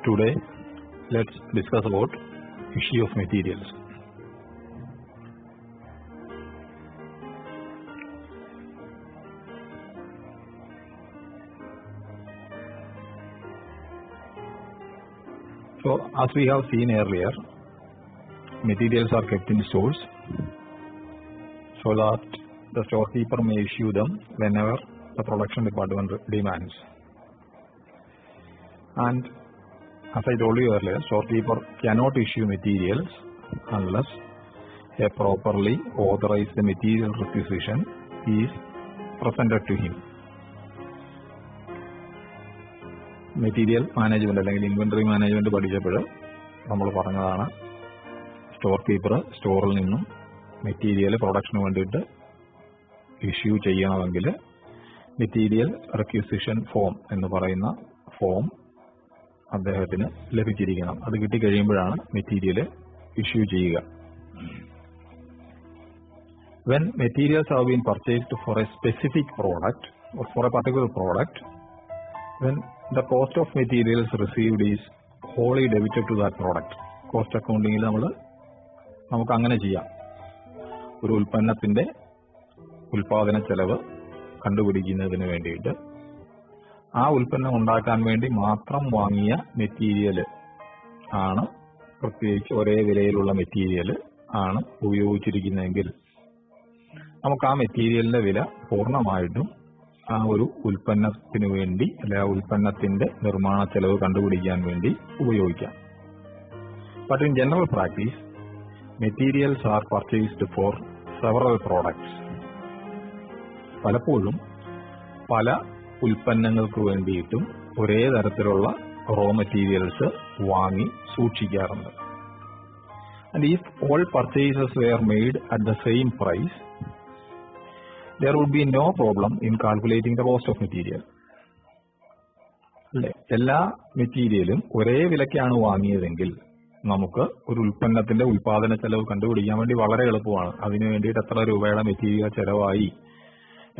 Today, let's discuss about issue of materials. So, as we have seen earlier, materials are kept in stores so that the storekeeper may issue them whenever the production department demands. And as I told you earlier, storekeeper cannot issue materials unless a properly authorized material requisition is presented to him. Material management അല്ലെങ്കിൽ inventory management പഠിച്ചപ്പോൾ നമ്മൾ പറഞ്ഞതാണ് store keeper സ്റ്റോറിൽ നിന്നും material production വേണ്ടിയിട്ട് issue ചെയ്യണമെങ്കിൽ material റിക്വിസിഷൻ form എന്ന് പറയുന്ന ഫോം അദ്ദേഹത്തിന് ലഭിച്ചിരിക്കണം. അത് കിട്ടിക്കഴിയുമ്പോഴാണ് മെറ്റീരിയൽ ഇഷ്യൂ ചെയ്യുക. When materials have been purchased for a specific product or for a particular product, then the cost of materials received is wholly debited to that product. Cost അക്കൗണ്ടിങ്ങിൽ നമുക്ക് അങ്ങനെ ചെയ്യാം. ഒരു ഉൽപ്പന്നത്തിന്റെ ഉൽപാദന ചെലവ് കണ്ടുപിടിക്കുന്നതിന് വേണ്ടിയിട്ട് ആ ഉൽപ്പന്നം ഉണ്ടാക്കാൻ വേണ്ടി മാത്രം വാങ്ങിയ മെറ്റീരിയൽ ആണ്, പ്രത്യേകിച്ച് ഒരേ വിലയിലുള്ള മെറ്റീരിയൽ ആണ് ഉപയോഗിച്ചിരിക്കുന്നതെങ്കിൽ നമുക്ക് ആ മെറ്റീരിയലിന്റെ വില പൂർണ്ണമായിട്ടും ആ ഒരു ഉൽപ്പന്നത്തിന് വേണ്ടി അല്ലെ ആ ഉൽപ്പന്നത്തിന്റെ നിർമ്മാണ ചെലവ് കണ്ടുപിടിക്കാൻ വേണ്ടി ഉപയോഗിക്കാം. But in general practice materials are purchased four several products. പലപ്പോഴും പല ഉൽപ്പന്നങ്ങൾക്ക് വേണ്ടിയിട്ടും ഒരേ തരത്തിലുള്ള റോ മെറ്റീരിയൽസ് വാങ്ങി സൂക്ഷിക്കാറുണ്ട്. And if all purchases were made at the same price, there would be no problem in calculating the cost of material. അല്ലെ, എല്ലാ മെറ്റീരിയലും ഒരേ വിലയ്ക്കാണ് വാങ്ങിയതെങ്കിൽ നമുക്ക് ഒരു ഉൽപ്പന്നത്തിന്റെ ഉൽപാദന ചെലവ് കണ്ടുപിടിക്കാൻ വേണ്ടി വളരെ എളുപ്പമാണ്. അതിനു വേണ്ടിയിട്ട് എത്ര രൂപയുടെ മെറ്റീരിയൽ ചെലവായി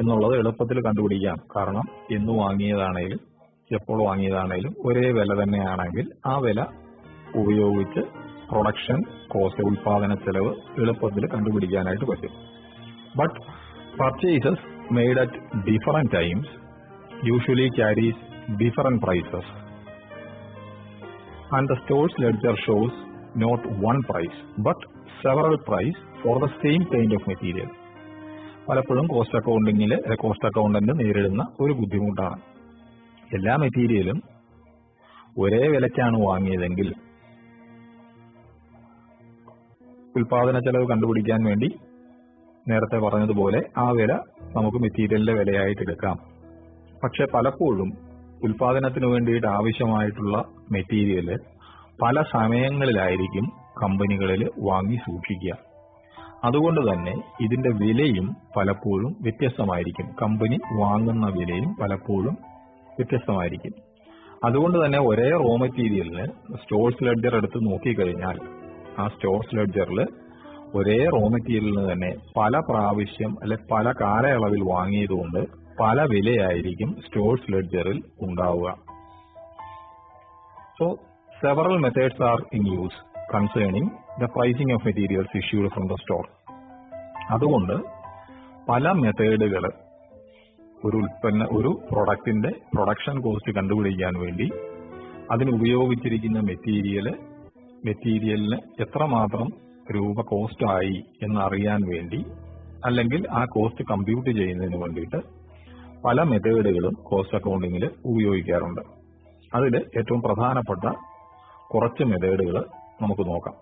എന്നുള്ളത് എളുപ്പത്തിൽ കണ്ടുപിടിക്കാം. കാരണം എന്ന് വാങ്ങിയതാണേലും എപ്പോൾ വാങ്ങിയതാണേലും ഒരേ വില തന്നെയാണെങ്കിൽ ആ വില ഉപയോഗിച്ച് പ്രൊഡക്ഷൻ കോസ്റ്റ് ഉൽപാദന ചെലവ് എളുപ്പത്തിൽ കണ്ടുപിടിക്കാനായിട്ട് പറ്റും. But purchases made at different times usually carries different prices, and the store's ledger shows not one price but several price for the same kind of material. പലപ്പോഴും കോസ്റ്റ് അക്കൗണ്ടിങ്ങിൽ കോസ്റ്റ് അക്കൗണ്ടന്റ് നേരിടുന്ന ഒരു ബുദ്ധിമുട്ടാണ്. എല്ലാ മെറ്റീരിയലും ഒരേ വിലയ്ക്കാണ് വാങ്ങിയതെങ്കിൽ ഉൽപാദന ചെലവ് കണ്ടുപിടിക്കാൻ വേണ്ടി നേരത്തെ പറഞ്ഞതുപോലെ ആ വില നമുക്ക് മെറ്റീരിയലിന്റെ വിലയായിട്ട് എടുക്കാം. പക്ഷെ പലപ്പോഴും ഉൽപാദനത്തിന് വേണ്ടിയിട്ട് ആവശ്യമായിട്ടുള്ള മെറ്റീരിയൽ പല സമയങ്ങളിലായിരിക്കും കമ്പനികളിൽ വാങ്ങി സൂക്ഷിക്കുക. അതുകൊണ്ട് തന്നെ ഇതിന്റെ വിലയും പലപ്പോഴും വ്യത്യസ്തമായിരിക്കും. കമ്പനി വാങ്ങുന്ന വിലയും പലപ്പോഴും വ്യത്യസ്തമായിരിക്കും. അതുകൊണ്ട് തന്നെ ഒരേ റോ മെറ്റീരിയലിന് സ്റ്റോഴ്സ് ലെഡ്ജർ എടുത്ത് നോക്കിക്കഴിഞ്ഞാൽ ആ സ്റ്റോഴ്സ് ലെഡ്ജറിൽ ഒരേ റോ മെറ്റീരിയലിന് തന്നെ പല പ്രാവശ്യം അല്ലെ പല കാലയളവിൽ വാങ്ങിയതുകൊണ്ട് പല വിലയായിരിക്കും സ്റ്റോഴ്സ് ലെഡ്ജറിൽ ഉണ്ടാവുക. So several methods are in use concerning the pricing of materials issued from the store. അതുകൊണ്ട് പല മെത്തേഡുകൾ ഒരു പ്രൊഡക്റ്റിന്റെ പ്രൊഡക്ഷൻ കോസ്റ്റ് കണ്ടുപിടിക്കാൻ വേണ്ടി അതിന് ഉപയോഗിച്ചിരിക്കുന്ന മെറ്റീരിയലിന് എത്രമാത്രം രൂപ കോസ്റ്റ് ആയി എന്നറിയാൻ വേണ്ടി അല്ലെങ്കിൽ ആ കോസ്റ്റ് കമ്പ്യൂട്ട് ചെയ്യുന്നതിന് വേണ്ടിയിട്ട് പല മെത്തേഡുകളും കോസ്റ്റ് അക്കൗണ്ടിങ്ങിൽ ഉപയോഗിക്കാറുണ്ട്. അതിൽ ഏറ്റവും പ്രധാനപ്പെട്ട കുറച്ച് മെത്തേഡുകൾ നമുക്ക് നോക്കാം.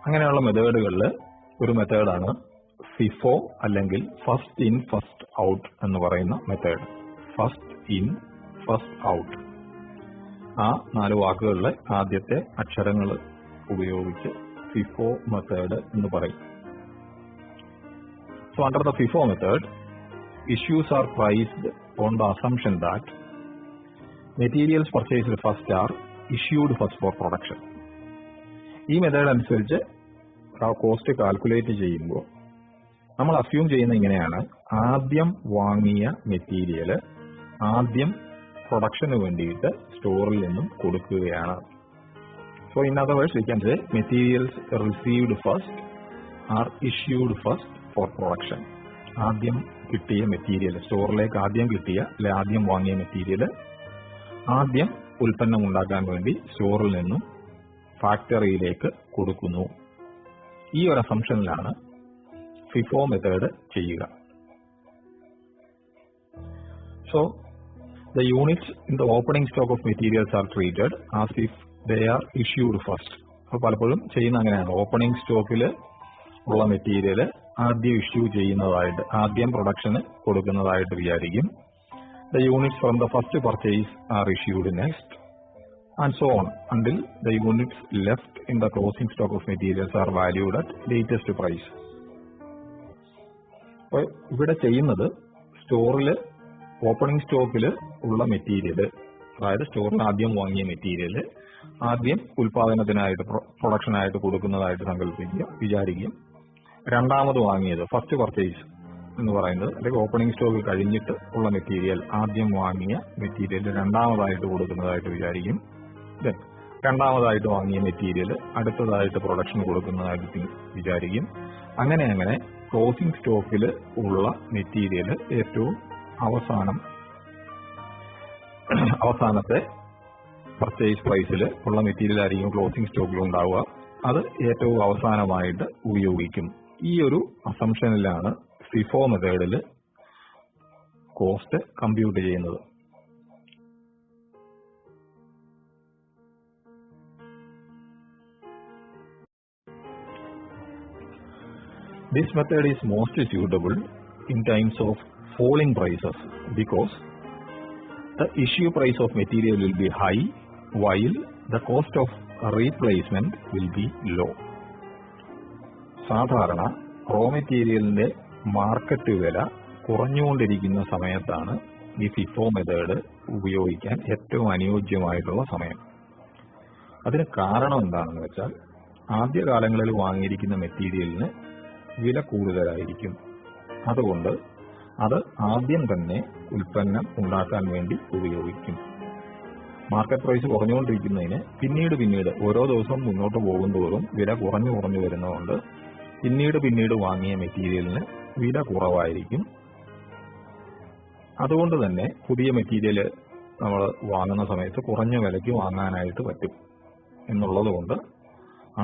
അങ്ങനെയുള്ള മെത്തേഡുകളിൽ ഒരു മെത്തേഡാണ് ഫിഫോ അല്ലെങ്കിൽ ഫസ്റ്റ് ഇൻ ഫസ്റ്റ് ഔട്ട് എന്ന് പറയുന്ന method. First in first out, ആ 4 വാക്കുകളിലെ ആദ്യത്തെ അക്ഷരങ്ങൾ ഉപയോഗിച്ച് FIFO മെത്തേഡ് എന്ന് പറയും. So under the FIFO method, issues are priced on the assumption that materials purchased first are issued first for production. ഈ method അനുസരിച്ച് കോസ്റ്റ് കാൽക്കുലേറ്റ് ചെയ്യുമ്പോൾ നമ്മൾ അസ്യൂം ചെയ്യുന്ന ഇങ്ങനെയാണ്: ആദ്യം വാങ്ങിയ മെറ്റീരിയൽ ആദ്യം പ്രൊഡക്ഷന് വേണ്ടിയിട്ട് സ്റ്റോറിൽ നിന്നും കൊടുക്കുകയാണ്. So in other words, we can say materials received first are issued first for production. ആദ്യം കിട്ടിയ മെറ്റീരിയൽ, സ്റ്റോറിലേക്ക് ആദ്യം കിട്ടിയ അല്ലെ ആദ്യം വാങ്ങിയ മെറ്റീരിയൽ ആദ്യം ഉൽപ്പന്നം ഉണ്ടാക്കാൻ വേണ്ടി സ്റ്റോറിൽ നിന്നും ഫാക്ടറിയിലേക്ക് കൊടുക്കുന്നു. ഈ ഒരു അസംഷനിലാണ് FIFO മെത്തേഡ് ചെയ്യുക. So the units in the opening stock of materials are treated as if they are issued first. അപ്പോൾ പലപ്പോഴും ചെയ്യുന്ന അങ്ങനെയാണ്. ഓപ്പണിംഗ് സ്റ്റോക്കിൽ ഉള്ള മെറ്റീരിയൽ ആദ്യം ഇഷ്യൂ ചെയ്യുന്നതായിട്ട്, ആദ്യം പ്രൊഡക്ഷന് കൊടുക്കുന്നതായിട്ട് വിചാരിക്കും. The units from the first purchase are issued next, and so on until the units left in the closing stock of materials are valued at latest price. അപ്പോൾ ഇവിടെ ചെയ്യുന്നത് സ്റ്റോറിൽ ഓപ്പണിംഗ് സ്റ്റോക്കിൽ ഉള്ള മെറ്റീരിയൽ, അതായത് സ്റ്റോറിൽ ആദ്യം വാങ്ങിയ മെറ്റീരിയൽ ആദ്യം ഉൽപാദനത്തിനായിട്ട് പ്രൊഡക്ഷനായിട്ട് കൊടുക്കുന്നതായിട്ട് വിചാരിക്കും. രണ്ടാമത് വാങ്ങിയത് ഫസ്റ്റ് പർച്ചേസ് എന്ന് പറയുന്നത്, അല്ലെങ്കിൽ ഓപ്പണിംഗ് സ്റ്റോക്ക് കഴിഞ്ഞിട്ട് ഉള്ള മെറ്റീരിയൽ ആദ്യം വാങ്ങിയ മെറ്റീരിയൽ രണ്ടാമതായിട്ട് കൊടുക്കുന്നതായിട്ട് വിചാരിക്കും. രണ്ടാമതായിട്ട് വാങ്ങിയ മെറ്റീരിയൽ അടുത്തതായിട്ട് പ്രൊഡക്ഷന് കൊടുക്കുന്നതായിട്ട് വിചാരിക്കും. അങ്ങനെ ക്ലോസിംഗ് സ്റ്റോക്കിൽ ഉള്ള മെറ്റീരിയൽ ഏറ്റവും അവസാനത്തെ പർച്ചേസ് പ്രൈസിൽ ഉള്ള മെറ്റീരിയൽ ആയിരിക്കും ക്ലോസിംഗ് സ്റ്റോക്കിൽ ഉണ്ടാവുക. അത് ഏറ്റവും അവസാനമായിട്ട് ഉപയോഗിക്കും. ഈ ഒരു അസംഷനിലാണ് FIFO മെത്തേഡിൽ കോസ്റ്റ് കമ്പ്യൂട്ട് ചെയ്യുന്നത്. This method is most suitable in times of falling prices because the issue price of material will be high while the cost of replacement will be low. സാധാരണ റോ മെറ്റീരിയലിന്റെ market വില കുറഞ്ഞുകൊണ്ടിരിക്കുന്ന സമയത്താണ് ഈ FIFO method ഉപയോഗിക്കാൻ ഏറ്റവും അനുയോജ്യമായിട്ടുള്ള സമയം. അതിന് കാരണം എന്താണെന്ന് വെച്ചാൽ, ആദ്യകാലങ്ങളിൽ വാങ്ങിയിരിക്കുന്ന മെറ്റീരിയലിന് വില കൂടുതലായിരിക്കും. അതുകൊണ്ട് അത് ആദ്യം തന്നെ ഉൽപ്പന്നം ഉണ്ടാക്കാൻ വേണ്ടി ഉപയോഗിക്കും. മാർക്കറ്റ് പ്രൈസ് കുറഞ്ഞുകൊണ്ടിരിക്കുന്നതിന് പിന്നീട് ഓരോ ദിവസവും മുന്നോട്ട് പോകുന്തോറും വില കുറഞ്ഞു വരുന്നതുകൊണ്ട് പിന്നീട് വാങ്ങിയ മെറ്റീരിയലിന് വില കുറവായിരിക്കും. അതുകൊണ്ട് തന്നെ പുതിയ മെറ്റീരിയൽ നമ്മൾ വാങ്ങുന്ന സമയത്ത് കുറഞ്ഞ വിലയ്ക്ക് വാങ്ങാനായിട്ട് പറ്റും എന്നുള്ളത് കൊണ്ട്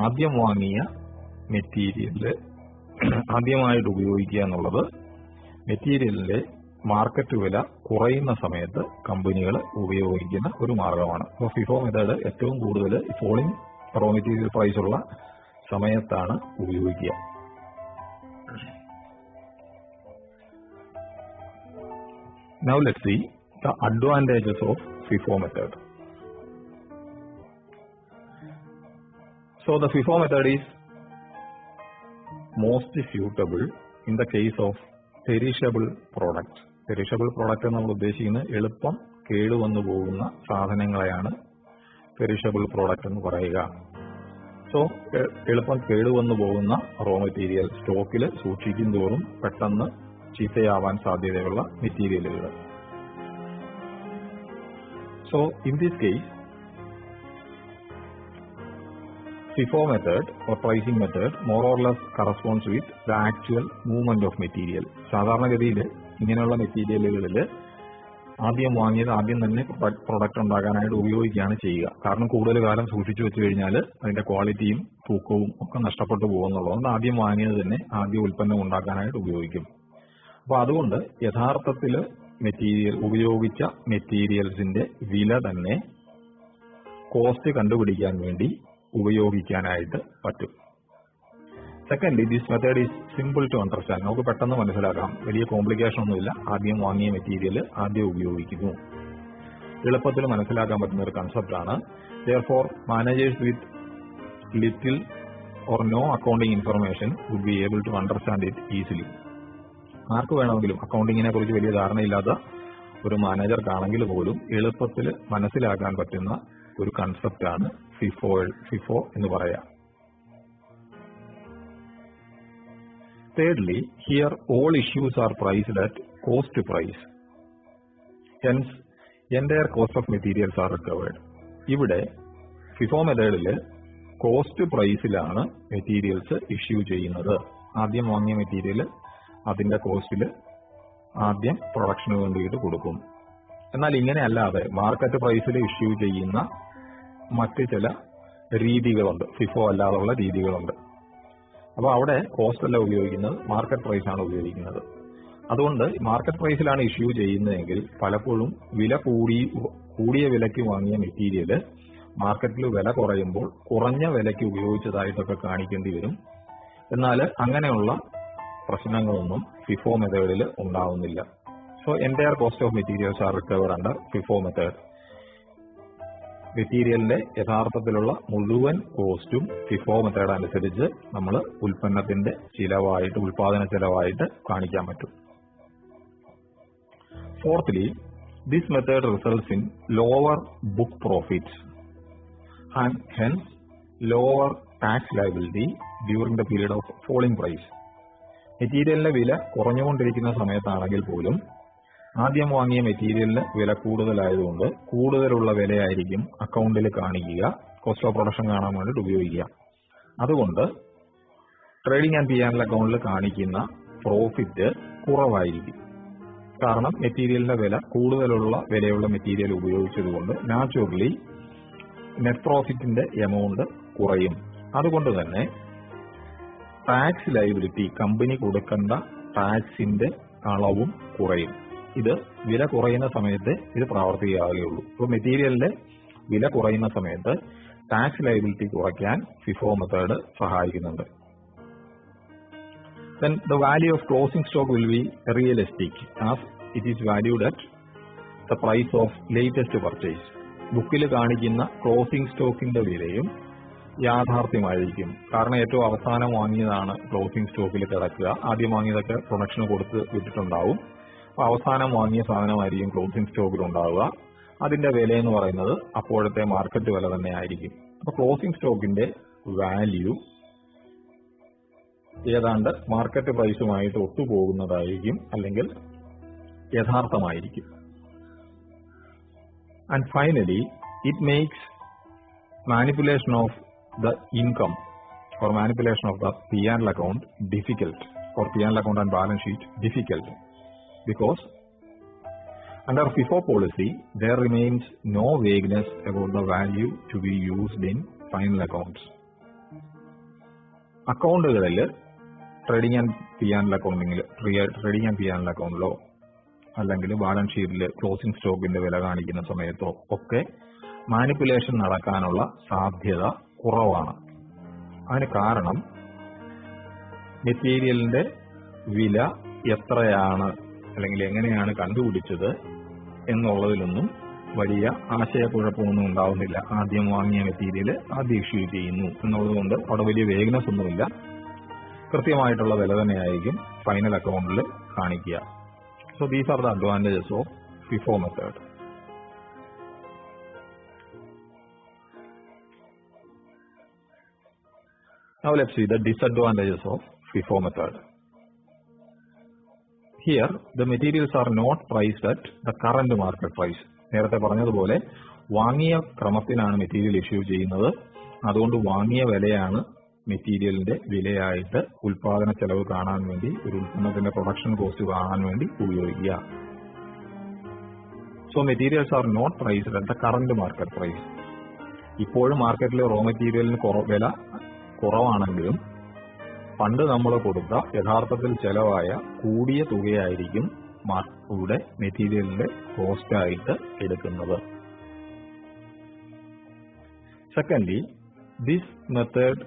ആദ്യം വാങ്ങിയ മെറ്റീരിയൽ ആദ്യമായിട്ട് ഉപയോഗിക്കുക എന്നുള്ളത് മെറ്റീരിയലിന്റെ മാർക്കറ്റ് വില കുറയുന്ന സമയത്ത് കമ്പനികൾ ഉപയോഗിക്കുന്ന ഒരു മാർഗമാണ്. അപ്പോൾ FIFO മെത്തേഡ് ഏറ്റവും കൂടുതൽ ഫോളിംഗ് റോ മെറ്റീരിയൽ പ്രൈസ് ഉള്ള സമയത്താണ് ഉപയോഗിക്കുക. Now let's see the advantages of FIFO method. So the FIFO method is most suitable in the case of perishable product. Perishable product നമ്മൾ ഉദ്ദേശിക്കുന്നത് എളുപ്പം കേടുവന്നു പോകുന്ന സാധനങ്ങളെയാണ് perishable product എന്ന് പറയുക. സോ എളുപ്പം കേടുവന്നു പോകുന്ന റോ മെറ്റീരിയൽ സ്റ്റോക്കിൽ സൂക്ഷിക്കും തോറും പെട്ടെന്ന് ചീത്തയാവാൻ സാധ്യതയുള്ള മെറ്റീരിയലുകൾ. So in this case FIFO method or pricing method more or less corresponds with the actual movement of material. സാധാരണഗതിയിൽ ഇങ്ങനെയുള്ള മെറ്റീരിയലുകളിൽ ആദ്യം വാങ്ങിയത് ആദ്യം തന്നെ പ്രൊഡക്റ്റ് ഉണ്ടാക്കാനായിട്ട് ഉപയോഗിക്കുകയാണ് ചെയ്യുക. കാരണം കൂടുതൽ കാലം സൂക്ഷിച്ചു വെച്ച് കഴിഞ്ഞാൽ അതിന്റെ ക്വാളിറ്റിയും തൂക്കവും ഒക്കെ നഷ്ടപ്പെട്ടു പോകുന്നുള്ളതുകൊണ്ട് ആദ്യം വാങ്ങിയത് തന്നെ ആദ്യം ഉൽപ്പന്നം ഉണ്ടാക്കാനായിട്ട് ഉപയോഗിക്കും. അപ്പോൾ അതുകൊണ്ട് യഥാർത്ഥത്തിൽ ഉപയോഗിച്ച മെറ്റീരിയൽസിന്റെ വില തന്നെ കോസ്റ്റ് കണ്ടുപിടിക്കാൻ വേണ്ടി ഉപയോഗിക്കാനായിട്ട് പറ്റും. Secondly, this method is simple to understand. നമുക്ക് പെട്ടെന്ന് മനസ്സിലാക്കാം, വലിയ കോംപ്ലിക്കേഷൻ ഒന്നുമില്ല. ആദ്യം വാങ്ങിയ മെറ്റീരിയൽ ആദ്യം ഉപയോഗിക്കുന്നു, എളുപ്പത്തിൽ മനസ്സിലാക്കാൻ പറ്റുന്ന ഒരു കൺസെപ്റ്റാണ്. Therefore, managers with little or no accounting information would be able to understand it easily. ആർക്ക് വേണമെങ്കിലും അക്കൗണ്ടിങ്ങിനെ കുറിച്ച് വലിയ ധാരണയില്ലാത്ത ഒരു മാനേജർക്കാണെങ്കിൽ പോലും എളുപ്പത്തിൽ മനസ്സിലാക്കാൻ പറ്റുന്ന ഒരു കൺസെപ്റ്റാണ് FIFO എന്ന് പറയാം. Thirdly, here all issues are priced at cost price. Hence, entire cost of materials are recovered. ഇവിടെ FIFO മെത്തേഡിൽ കോസ്റ്റ് പ്രൈസിലാണ് മെറ്റീരിയൽസ് ഇഷ്യൂ ചെയ്യുന്നത്. ആദ്യം വാങ്ങിയ മെറ്റീരിയൽ അതിന്റെ കോസ്റ്റിൽ ആദ്യം പ്രൊഡക്ഷന് വേണ്ടിയിട്ട് കൊടുക്കും. എന്നാൽ ഇങ്ങനെ അല്ലാതെ മാർക്കറ്റ് പ്രൈസിൽ ഇഷ്യൂ ചെയ്യുന്ന മറ്റ് ചില രീതികളുണ്ട്, FIFO അല്ലാതുള്ള രീതികളുണ്ട്. അപ്പോൾ അവിടെ കോസ്റ്റ് അല്ല ഉപയോഗിക്കുന്നത്, മാർക്കറ്റ് പ്രൈസ് ആണ് ഉപയോഗിക്കുന്നത്. അതുകൊണ്ട് മാർക്കറ്റ് പ്രൈസിലാണ് ഇഷ്യൂ ചെയ്യുന്നതെങ്കിൽ പലപ്പോഴും കൂടിയ വിലയ്ക്ക് വാങ്ങിയ മെറ്റീരിയൽ മാർക്കറ്റിൽ വില കുറയുമ്പോൾ കുറഞ്ഞ വിലയ്ക്ക് ഉപയോഗിച്ചതായിട്ടൊക്കെ കാണിക്കേണ്ടി വരും. എന്നാൽ അങ്ങനെയുള്ള പ്രശ്നങ്ങളൊന്നും FIFO മെത്തേഡിൽ ഉണ്ടാവുന്നില്ല. So entire cost of materials are recovered under FIFO method. മെറ്റീരിയലിന്റെ യഥാർത്ഥത്തിലുള്ള മുഴുവൻ കോസ്റ്റും FIFO മെത്തേഡ് അനുസരിച്ച് നമ്മൾ ഉൽപ്പന്നത്തിന്റെ ചിലവായിട്ട്, ഉൽപാദന ചെലവായിട്ട് കാണിക്കാൻ പറ്റും. Fourthly, this method results in lower book profits and hence lower tax liability during the period of falling price. മെറ്റീരിയലിന്റെ വില കുറഞ്ഞുകൊണ്ടിരിക്കുന്ന സമയത്താണെങ്കിൽ പോലും ആദ്യം വാങ്ങിയ മെറ്റീരിയലിന് വില കൂടുതലായതുകൊണ്ട് കൂടുതലുള്ള വിലയായിരിക്കും അക്കൗണ്ടിൽ കാണിക്കുക, കോസ്റ്റ് ഓഫ് പ്രൊഡക്ഷൻ കാണാൻ വേണ്ടിയിട്ട് ഉപയോഗിക്കുക. അതുകൊണ്ട് ട്രേഡിംഗ് ആൻഡ് P&L അക്കൗണ്ടിൽ കാണിക്കുന്ന പ്രോഫിറ്റ് കുറവായിരിക്കും. കാരണം മെറ്റീരിയലിന്റെ വില കൂടുതലുള്ള വിലയുള്ള മെറ്റീരിയൽ ഉപയോഗിച്ചതുകൊണ്ട് നാച്ചുറലി നെറ്റ് പ്രോഫിറ്റിന്റെ എമൗണ്ട് കുറയും. അതുകൊണ്ട് തന്നെ ടാക്സ് ലയബിലിറ്റി, കമ്പനി കൊടുക്കേണ്ട ടാക്സിന്റെ അളവും കുറയും. ഇത് വില കുറയുന്ന സമയത്ത് ഇത് പ്രാവർത്തികമാകുകയുള്ളൂ. ഇപ്പോൾ മെറ്റീരിയലിന്റെ വില കുറയുന്ന സമയത്ത് ടാക്സ് ലയബിലിറ്റി കുറയ്ക്കാൻ FIFO മെത്തേഡ് സഹായിക്കുന്നുണ്ട്. Then the value of closing stock will be realistic as it is valued at the price of latest purchase. ബുക്കിൽ കാണിക്കുന്ന ക്ലോസിംഗ് സ്റ്റോക്കിന്റെ വിലയും യാഥാർത്ഥ്യമായിരിക്കും. കാരണം ഏറ്റവും അവസാനം വാങ്ങിയതാണ് ക്ലോസിംഗ് സ്റ്റോക്കിൽ കിടക്കുക. ആദ്യം വാങ്ങിയതൊക്കെ പ്രൊഡക്ഷന് കൊടുത്ത് വിട്ടിട്ടുണ്ടാവും. അപ്പോൾ അവസാനം വാങ്ങിയ സാധനമായിരിക്കും ക്ലോസിംഗ് സ്റ്റോക്കിൽ ഉണ്ടാവുക. അതിന്റെ വില എന്ന് പറയുന്നത് അപ്പോഴത്തെ മാർക്കറ്റ് വില തന്നെ ആയിരിക്കും. അപ്പോൾ ക്ലോസിംഗ് സ്റ്റോക്കിന്റെ വാല്യൂ ഏതാണ്ട് മാർക്കറ്റ് പ്രൈസുമായിട്ട് ഒത്തുപോകുന്നതായിരിക്കും, അല്ലെങ്കിൽ യഥാർത്ഥമായിരിക്കും. And finally, it makes manipulation of the income or manipulation of the P&L account difficult, or P&L account and balance sheet difficult, because under FIFO policy there remains no vagueness about the value to be used in final accounts. അക്കൗണ്ടുകളിൽ trading and P&L അക്കൗണ്ടിലോ അല്ലെങ്കിൽ balance ഷീറ്റിൽ closing സ്റ്റോക്കിന്റെ വില കാണിക്കുന്ന സമയത്തോ ഒക്കെ manipulation നടക്കാനുള്ള സാധ്യത കുറവാണ്. അതിന് കാരണം മെറ്റീരിയലിന്റെ വില എത്രയാണ് അല്ലെങ്കിൽ എങ്ങനെയാണ് കണ്ടുപിടിച്ചത് എന്നുള്ളതിലൊന്നും വലിയ ആശയക്കുഴപ്പമൊന്നും ഉണ്ടാവുന്നില്ല. ആദ്യം വാങ്ങിയ മെറ്റീരിയൽ ആദ്യം ഇഷ്യൂ ചെയ്യുന്നു എന്നുള്ളതുകൊണ്ട് അവിടെ വലിയ വേഗനസ് ഒന്നുമില്ല. കൃത്യമായിട്ടുള്ള വില തന്നെയായിരിക്കും ഫൈനൽ അക്കൗണ്ടിൽ കാണിക്കുക. So these are the advantages of FIFO method. Now let's see the disadvantages of FIFO method. Here the materials are not priced at the current market price. നേരത്തെ പറഞ്ഞതുപോലെ വാങ്ങിയ ക്രമത്തിലാണ് മെറ്റീരിയൽ ഇഷ്യൂ ചെയ്യുന്നത്. അതുകൊണ്ട് വാങ്ങിയ വിലയാണ് മെറ്റീരിയലിന്റെ വിലയായിട്ട് ഉൽപാദന ചെലവ് കാണാൻ വേണ്ടി, ഒരു ഉൽപ്പന്നത്തിന്റെ പ്രൊഡക്ഷൻ കോസ്റ്റ് കാണാൻ വേണ്ടി ഉപയോഗിക്കുക. So materials are not priced at the current market price. ഇപ്പോഴും മാർക്കറ്റിൽ റോ മെറ്റീരിയലിന് വില കുറവാണെങ്കിലും പണ്ട് നമ്മൾ കൊടുത്ത യഥാർത്ഥത്തിൽ ചെലവായ കൂടിയ തുകയായിരിക്കും ഇവിടെ മെറ്റീരിയലിന്റെ കോസ്റ്റ് ആയിട്ട് എടുക്കുന്നത്. Secondly, this method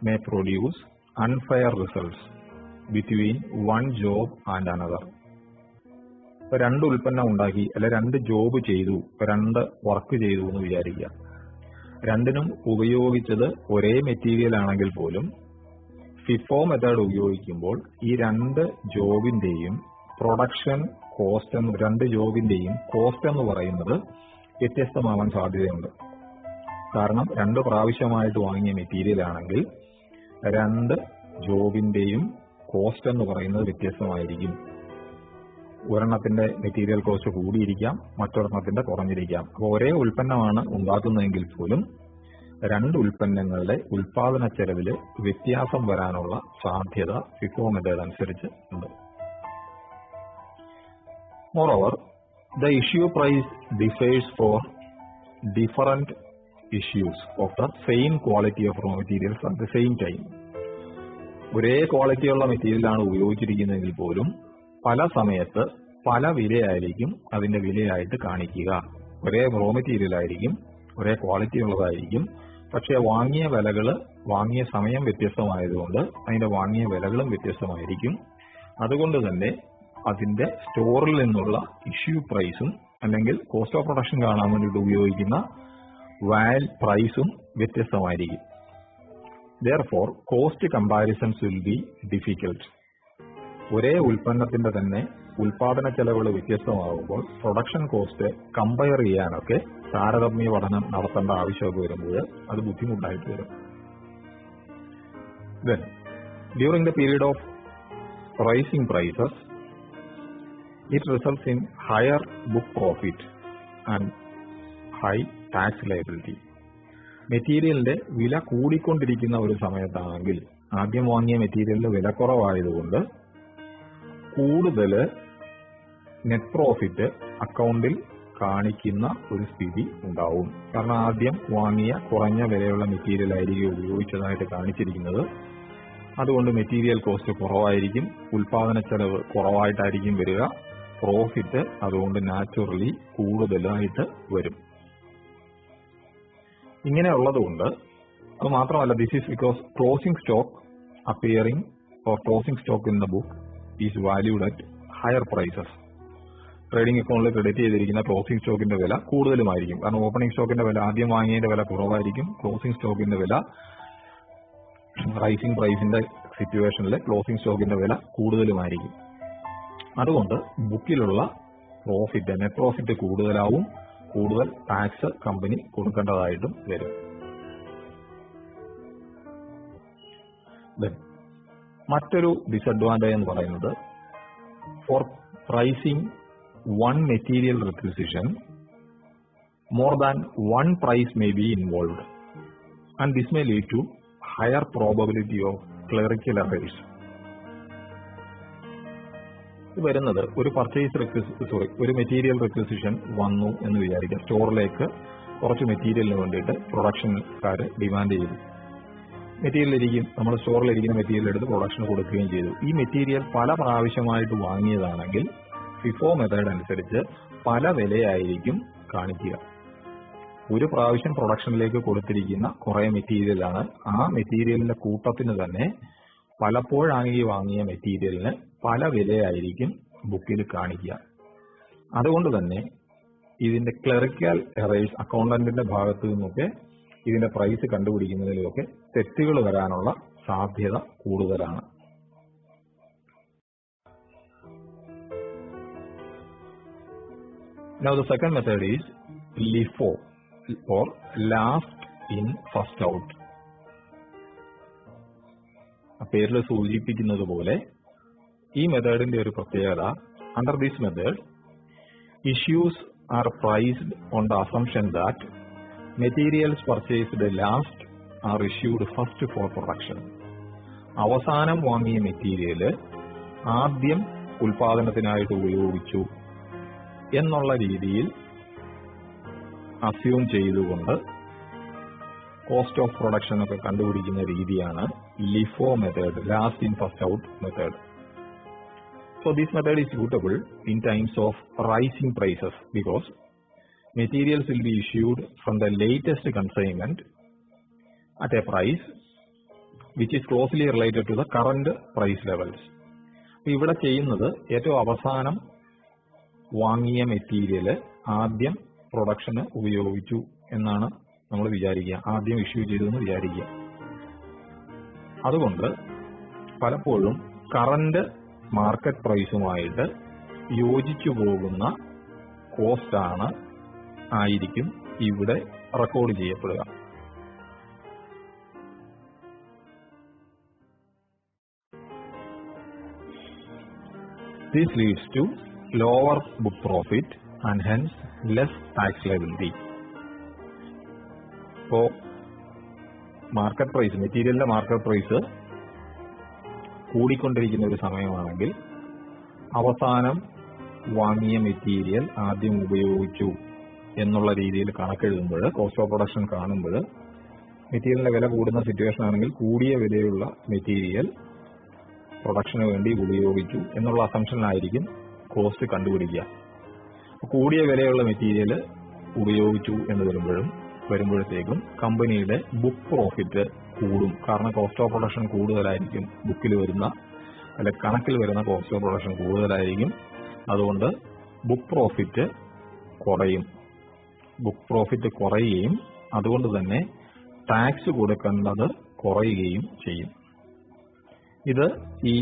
may produce unfair results between one job and another. ഇപ്പൊ രണ്ട് ഉൽപ്പന്നം ഉണ്ടാക്കി, അല്ലെ രണ്ട് ജോബ് ചെയ്തു, രണ്ട് വർക്ക് ചെയ്തു എന്ന് വിചാരിക്കുക. രണ്ടിനും ഉപയോഗിച്ചത് ഒരേ മെറ്റീരിയൽ ആണെങ്കിൽ പോലും FIFO മെത്തേഡ് ഉപയോഗിക്കുമ്പോൾ ഈ രണ്ട് ജോബിന്റെയും പ്രൊഡക്ഷൻ കോസ്റ്റ്, രണ്ട് ജോബിന്റെയും കോസ്റ്റ് എന്ന് പറയുന്നത് വ്യത്യസ്തമാവാൻ സാധ്യതയുണ്ട്. കാരണം രണ്ട് പ്രാവശ്യമായിട്ട് വാങ്ങിയ മെറ്റീരിയൽ ആണെങ്കിൽ രണ്ട് ജോബിന്റെയും കോസ്റ്റ് എന്ന് പറയുന്നത് വ്യത്യസ്തമായിരിക്കും. ഒരെണ്ണത്തിന്റെ മെറ്റീരിയൽ കോസ്റ്റ് കൂടിയിരിക്കാം, മറ്റൊരെണ്ണത്തിന്റെ കുറഞ്ഞിരിക്കാം. അപ്പോൾ ഒരേ ഉൽപ്പന്നമാണ് ഉണ്ടാക്കുന്നതെങ്കിൽ പോലും രണ്ട് ഉൽപ്പന്നങ്ങളുടെ ഉൽപാദന ചെലവിൽ വ്യത്യാസം വരാനുള്ള സാധ്യത FIFO മെത്തേഡ് അനുസരിച്ച് ഉണ്ട്. Moreover, the issue price differs for different issues of the same quality of raw materials at the same time. ഒരേ ക്വാളിറ്റിയുള്ള മെറ്റീരിയലാണ് ഉപയോഗിച്ചിരിക്കുന്നതെങ്കിൽ പോലും പല സമയത്ത് പല വിലയായിരിക്കും അതിന്റെ വിലയായിട്ട് കാണിക്കുക. ഒരേ റോ മെറ്റീരിയൽ ആയിരിക്കും, ഒരേ ക്വാളിറ്റി ഉള്ളതായിരിക്കും, പക്ഷെ വാങ്ങിയ വിലകൾ വാങ്ങിയ സമയം വ്യത്യസ്തമായതുകൊണ്ട് അതിന്റെ വാങ്ങിയ വിലകളും വ്യത്യസ്തമായിരിക്കും. അതുകൊണ്ട് തന്നെ അതിന്റെ സ്റ്റോറിൽ നിന്നുള്ള ഇഷ്യൂ പ്രൈസും അല്ലെങ്കിൽ കോസ്റ്റ് ഓഫ് പ്രൊഡക്ഷൻ കാണാൻ വേണ്ടിയിട്ട് ഉപയോഗിക്കുന്ന വാൽ പ്രൈസും വ്യത്യസ്തമായിരിക്കും. Therefore, cost comparisons will be difficult. ഒരേ ഉൽപ്പന്നത്തിന്റെ തന്നെ ഉൽപാദന ചെലവുകൾ വ്യത്യസ്തമാകുമ്പോൾ പ്രൊഡക്ഷൻ കോസ്റ്റ് കമ്പയർ ചെയ്യാനൊക്കെ താരതമ്യ പഠനം നടത്തേണ്ട ആവശ്യമൊക്കെ വരുമ്പോൾ അത് ബുദ്ധിമുട്ടായിട്ട് വരും. Then, during the period of rising prices, it results in higher book profit and high tax liability. മെറ്റീരിയലിന്റെ വില കൂടിക്കൊണ്ടിരിക്കുന്ന ഒരു സമയത്താണെങ്കിൽ ആദ്യം വാങ്ങിയ മെറ്റീരിയലിന്റെ വില കുറവായതുകൊണ്ട് കൂടുതൽ നെറ്റ് പ്രോഫിറ്റ് അക്കൗണ്ടിൽ കാണിക്കുന്ന ഒരു സ്ഥിതി ഉണ്ടാവും. കാരണം ആദ്യം വാങ്ങിയ കുറഞ്ഞ വിലയുള്ള മെറ്റീരിയൽ ആയിരിക്കും ഉപയോഗിച്ചതായിട്ട് കാണിച്ചിരിക്കുന്നത്. അതുകൊണ്ട് മെറ്റീരിയൽ കോസ്റ്റ് കുറവായിരിക്കും, ഉൽപാദന ചെലവ് കുറവായിട്ടായിരിക്കും വരിക, പ്രോഫിറ്റ് അതുകൊണ്ട് നാച്ചുറലി കൂടുതലായിട്ട് വരും. ഇങ്ങനെയുള്ളതുകൊണ്ട് അത് മാത്രമല്ല, this is because closing stock appearing or closing stock in the book is valued at higher prices. Trading അക്കൗണ്ടിൽ ക്രെഡിറ്റ് ചെയ്തിരിക്കുന്ന ക്ലോസിംഗ് സ്റ്റോക്കിന്റെ വില കൂടുതലുമായിരിക്കും. കാരണം ഓപ്പണിംഗ് സ്റ്റോക്കിന്റെ വില ആദ്യം വാങ്ങിയതിന്റെ വില കുറവായിരിക്കും, ക്ലോസിംഗ് സ്റ്റോക്കിന്റെ വില റൈസിംഗ് പ്രൈസിന്റെ സിറ്റുവേഷനിൽ ക്ലോസിംഗ് സ്റ്റോക്കിന്റെ വില കൂടുതലുമായിരിക്കും. അതുകൊണ്ട് ബുക്കിലുള്ള പ്രോഫിറ്റ് നെറ്റ് പ്രോഫിറ്റ് കൂടുതലാവും, കൂടുതൽ ടാക്സ് കമ്പനി കൊടുക്കേണ്ടതായിട്ടും വരും. മറ്റൊരു ഡിസഡ്വാൻറ്റേജ് എന്ന് പറയുന്നത് for pricing one material requisition more than one price may be involved and this may lead to higher probability of clerical errors. വരുന്നത് ഒരു ഒരു മെറ്റീരിയൽ റിക്വിസിഷൻ വന്നു എന്ന് വിചാരിക്കാം. സ്റ്റോറിലേക്ക് കുറച്ച് മെറ്റീരിയലിന് വേണ്ടിയിട്ട് പ്രൊഡക്ഷൻകാർ ഡിമാൻഡ് ചെയ്തു. മെറ്റീരിയൽ നമ്മൾ സ്റ്റോറിലിരിക്കുന്ന മെറ്റീരിയൽ എടുത്ത് പ്രൊഡക്ഷന് കൊടുക്കുകയും ചെയ്തു. ഈ മെറ്റീരിയൽ പല പ്രാവശ്യമായിട്ട് വാങ്ങിയതാണെങ്കിൽ FIFO മെത്തേഡ് അനുസരിച്ച് പല വിലയായിരിക്കും കാണിക്കുക. ഒരു പ്രാവശ്യം പ്രൊഡക്ഷനിലേക്ക് കൊടുത്തിരിക്കുന്ന കുറെ മെറ്റീരിയലാണ്. ആ മെറ്റീരിയലിന്റെ കൂട്ടത്തിന് തന്നെ പലപ്പോഴാണ് ഈ വാങ്ങിയ മെറ്റീരിയലിന് പല വിലയായിരിക്കും ബുക്കിൽ കാണിക്കുക. അതുകൊണ്ട് തന്നെ ഇതിന്റെ ക്ലറിക്കൽ എറേഴ്സ് അക്കൗണ്ടന്റിന്റെ ഭാഗത്തു നിന്നൊക്കെ ഇതിന്റെ പ്രൈസ് കണ്ടുപിടിക്കുന്നതിലൊക്കെ തെറ്റുകൾ വരാനുള്ള സാധ്യത കൂടുതലാണ്. Now the second method is LIFO or last in first out. പേരിൽ സൂചിപ്പിക്കുന്നത് പോലെ ഈ മെത്തേഡിന്റെ ഒരു പ്രത്യേകത, under this method issues R priced on the assumption that materials purchased last are issued first for production. അവസാനം വാങ്ങിയ മെറ്റീരിയൽ ആദ്യം ഉൽപാദനത്തിനായിട്ട് ഉപയോഗിച്ചു എന്നുള്ള രീതിയിൽ അസ്യൂം ചെയ്തുകൊണ്ട് കോസ്റ്റ് ഓഫ് പ്രൊഡക്ഷൻ ഒക്കെ കണ്ടുപിടിക്കുന്ന രീതിയാണ് LIFO method, last in first out method. So this method is suitable in times of rising prices because materials will be issued from the latest consignment at a price which is closely related to the current price levels. ഇവിടെ ചെയ്യുന്നത് ഏറ്റവും അവസാനം വാങ്ങിയ material ആദ്യം production ഉപയോഗിച്ചു എന്നാണ് നമ്മൾ വിചാരിക്കുക, ആദ്യം ഇഷ്യൂ ചെയ്തെന്ന് വിചാരിക്കുക. അതുകൊണ്ട് പലപ്പോഴും കറന്റ് മാർക്കറ്റ് പ്രൈസുമായിട്ട് യോജിച്ചു പോകുന്ന കോസ്റ്റ് ആയിരിക്കും ഇവിടെ record ചെയ്യപ്പെടുക. This leads to lower book profit and hence less tax liability. So, market price, മെറ്റീരിയലിന്റെ മാർക്കറ്റ് പ്രൈസ് കൂടിക്കൊണ്ടിരിക്കുന്ന ഒരു സമയമാണെങ്കിൽ അവസാനം വാങ്ങിയ മെറ്റീരിയൽ ആദ്യം ഉപയോഗിച്ചു എന്നുള്ള രീതിയിൽ കണക്കെഴുതുമ്പോൾ, കോസ്റ്റ് ഓഫ് പ്രൊഡക്ഷൻ കാണുമ്പോൾ, മെറ്റീരിയലിന്റെ വില കൂടുന്ന സിറ്റുവേഷൻ ആണെങ്കിൽ കൂടിയ വിലയുള്ള മെറ്റീരിയൽ പ്രൊഡക്ഷന് വേണ്ടി ഉപയോഗിച്ചു എന്നുള്ള അസംഷനിലായിരിക്കും കോസ്റ്റ് കണ്ടുപിടിക്കുക. കൂടിയ വിലയുള്ള മെറ്റീരിയൽ ഉപയോഗിച്ചു എന്ന് വരുമ്പോഴത്തേക്കും കമ്പനിയുടെ ബുക്ക് പ്രോഫിറ്റ് കൂടും. കാരണം കോസ്റ്റ് ഓഫ് പ്രൊഡക്ഷൻ കൂടുതലായിരിക്കും, ബുക്കിൽ വരുന്ന അല്ലെ കണക്കിൽ വരുന്ന കോസ്റ്റ് ഓഫ് പ്രൊഡക്ഷൻ കൂടുതലായിരിക്കും. അതുകൊണ്ട് ബുക്ക് പ്രോഫിറ്റ് കുറയുകയും അതുകൊണ്ട് തന്നെ ടാക്സ് കൊടുക്കേണ്ടത് കുറയുകയും ചെയ്യും. ഇത് ഈ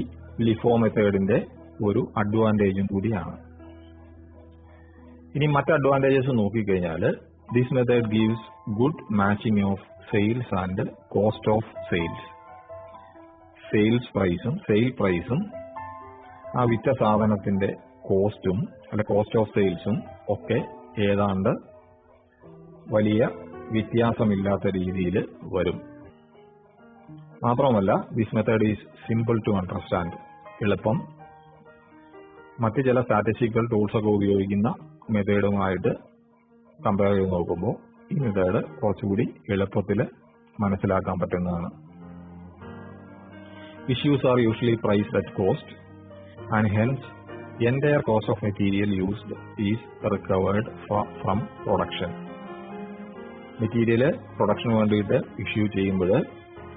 ലിഫോ മെത്തേഡിന്റെ ഒരു അഡ്വാൻറ്റേജും കൂടിയാണ്. ഇനി മറ്റ് അഡ്വാൻറ്റേജസ് നോക്കിക്കഴിഞ്ഞാൽ, this method gives good matching of sales and cost of sales. Sale പ്രൈസും ആ വിറ്റ സാധനത്തിന്റെ കോസ്റ്റും അല്ലെ കോസ്റ്റ് ഓഫ് സെയിൽസും ഒക്കെ ഏതാണ്ട് വലിയ വ്യത്യാസമില്ലാത്ത രീതിയിൽ വരും. മാത്രമല്ല, this method is simple to understand. എളുപ്പം. മറ്റ് ചില സ്റ്റാറ്റിസ്റ്റിക്കൽ ടൂൾസ് ഒക്കെ ഉപയോഗിക്കുന്ന മെത്തേഡുമായിട്ട് കമ്പയർ ചെയ്ത് നോക്കുമ്പോൾ ഈ മെത്തേഡ് കുറച്ചുകൂടി എളുപ്പത്തിൽ മനസ്സിലാക്കാൻ പറ്റുന്നതാണ്. Issues are usually priced at cost and hence entire cost of material used is recovered from production. Material production വേണ്ടിയിട്ട് ഇഷ്യൂ ചെയ്യുമ്പോൾ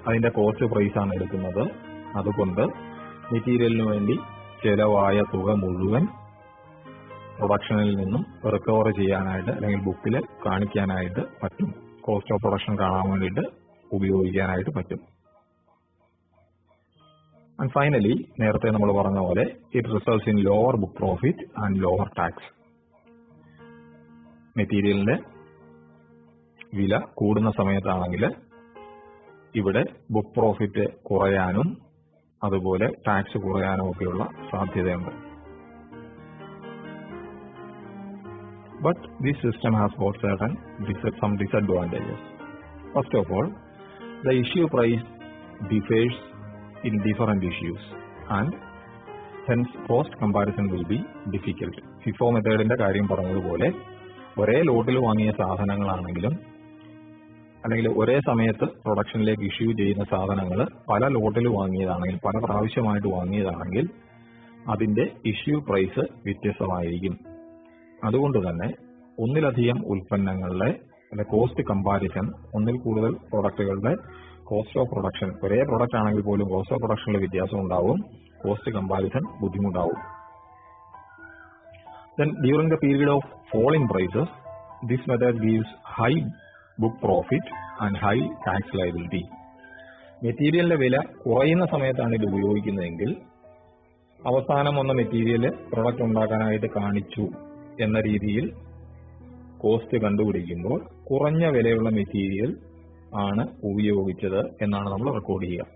അതിന്റെ കോസ്റ്റ് പ്രൈസാണ് എടുക്കുന്നത്. അതുകൊണ്ട് മെറ്റീരിയലിന് വേണ്ടി ചെലവായ തുക മുഴുവൻ പ്രൊഡക്ഷനിൽ നിന്നും റിക്കവർ ചെയ്യാനായിട്ട് അല്ലെങ്കിൽ ബുക്കിൽ കാണിക്കാനായിട്ട് പറ്റും. കോസ്റ്റ് ഓഫ് പ്രൊഡക്ഷൻ കാണാൻ വേണ്ടിയിട്ട് ഉപയോഗിക്കാനായിട്ട് പറ്റും. ആൻഡ് ഫൈനലി, നേരത്തെ നമ്മൾ പറഞ്ഞ പോലെ it results in lower book profit and lower tax. മെറ്റീരിയലിന്റെ വില കൂടുന്ന സമയത്താണെങ്കിൽ ഇവിടെ ബുക്ക് പ്രോഫിറ്റ് കുറയാനും അതുപോലെ ടാക്സ് കുറയാനും ഒക്കെയുള്ള സാധ്യതയുണ്ട്. But this system has got some disadvantages. First of all, the issue price differs in different issues and hence cost comparison will be difficult. FIFO മെത്തേഡിന്റെ കാര്യം പറഞ്ഞതുപോലെ ഒരേ ലോട്ടിൽ വാങ്ങിയ സാധനങ്ങളാണെങ്കിലും അല്ലെങ്കിൽ ഒരേ സമയത്ത് പ്രൊഡക്ഷനിലേക്ക് ഇഷ്യൂ ചെയ്യുന്ന സാധനങ്ങൾ പല ലോട്ടിൽ വാങ്ങിയതാണെങ്കിൽ, പല പ്രാവശ്യമായിട്ട് വാങ്ങിയതാണെങ്കിൽ അതിന്റെ ഇഷ്യൂ പ്രൈസ് വ്യത്യസ്തമായിരിക്കും. അതുകൊണ്ട് തന്നെ ഒന്നിലധികം ഉൽപ്പന്നങ്ങളുടെ കോസ്റ്റ് കമ്പാരിസൺ, ഒന്നിൽ കൂടുതൽ പ്രൊഡക്റ്റുകളുടെ കോസ്റ്റ് ഓഫ് പ്രൊഡക്ഷൻ, ഒരേ പ്രൊഡക്റ്റ് ആണെങ്കിൽ പോലും കോസ്റ്റ് ഓഫ് പ്രൊഡക്ഷനിൽ വ്യത്യാസം ഉണ്ടാവും. കോസ്റ്റ് കമ്പാരിസൺ ബുദ്ധിമുട്ടാവും. Then during the period of fall in prices, this method gives high book profit and high tax liability. മെറ്റീരിയലിന്റെ വില കുറയുന്ന സമയത്താണ് ഇത് ഉപയോഗിക്കുന്നതെങ്കിൽ അവസാനം വന്ന മെറ്റീരിയൽ പ്രൊഡക്റ്റ് ഉണ്ടാക്കാനായിട്ട് കാണിച്ചു എന്ന രീതിയിൽ കോസ്റ്റ് കണ്ടുപിടിക്കുമ്പോൾ കുറഞ്ഞ വിലയുള്ള മെറ്റീരിയൽ ആണ് ഉപയോഗിച്ചത് എന്നാണ് നമ്മൾ റെക്കോർഡ് ചെയ്യുക.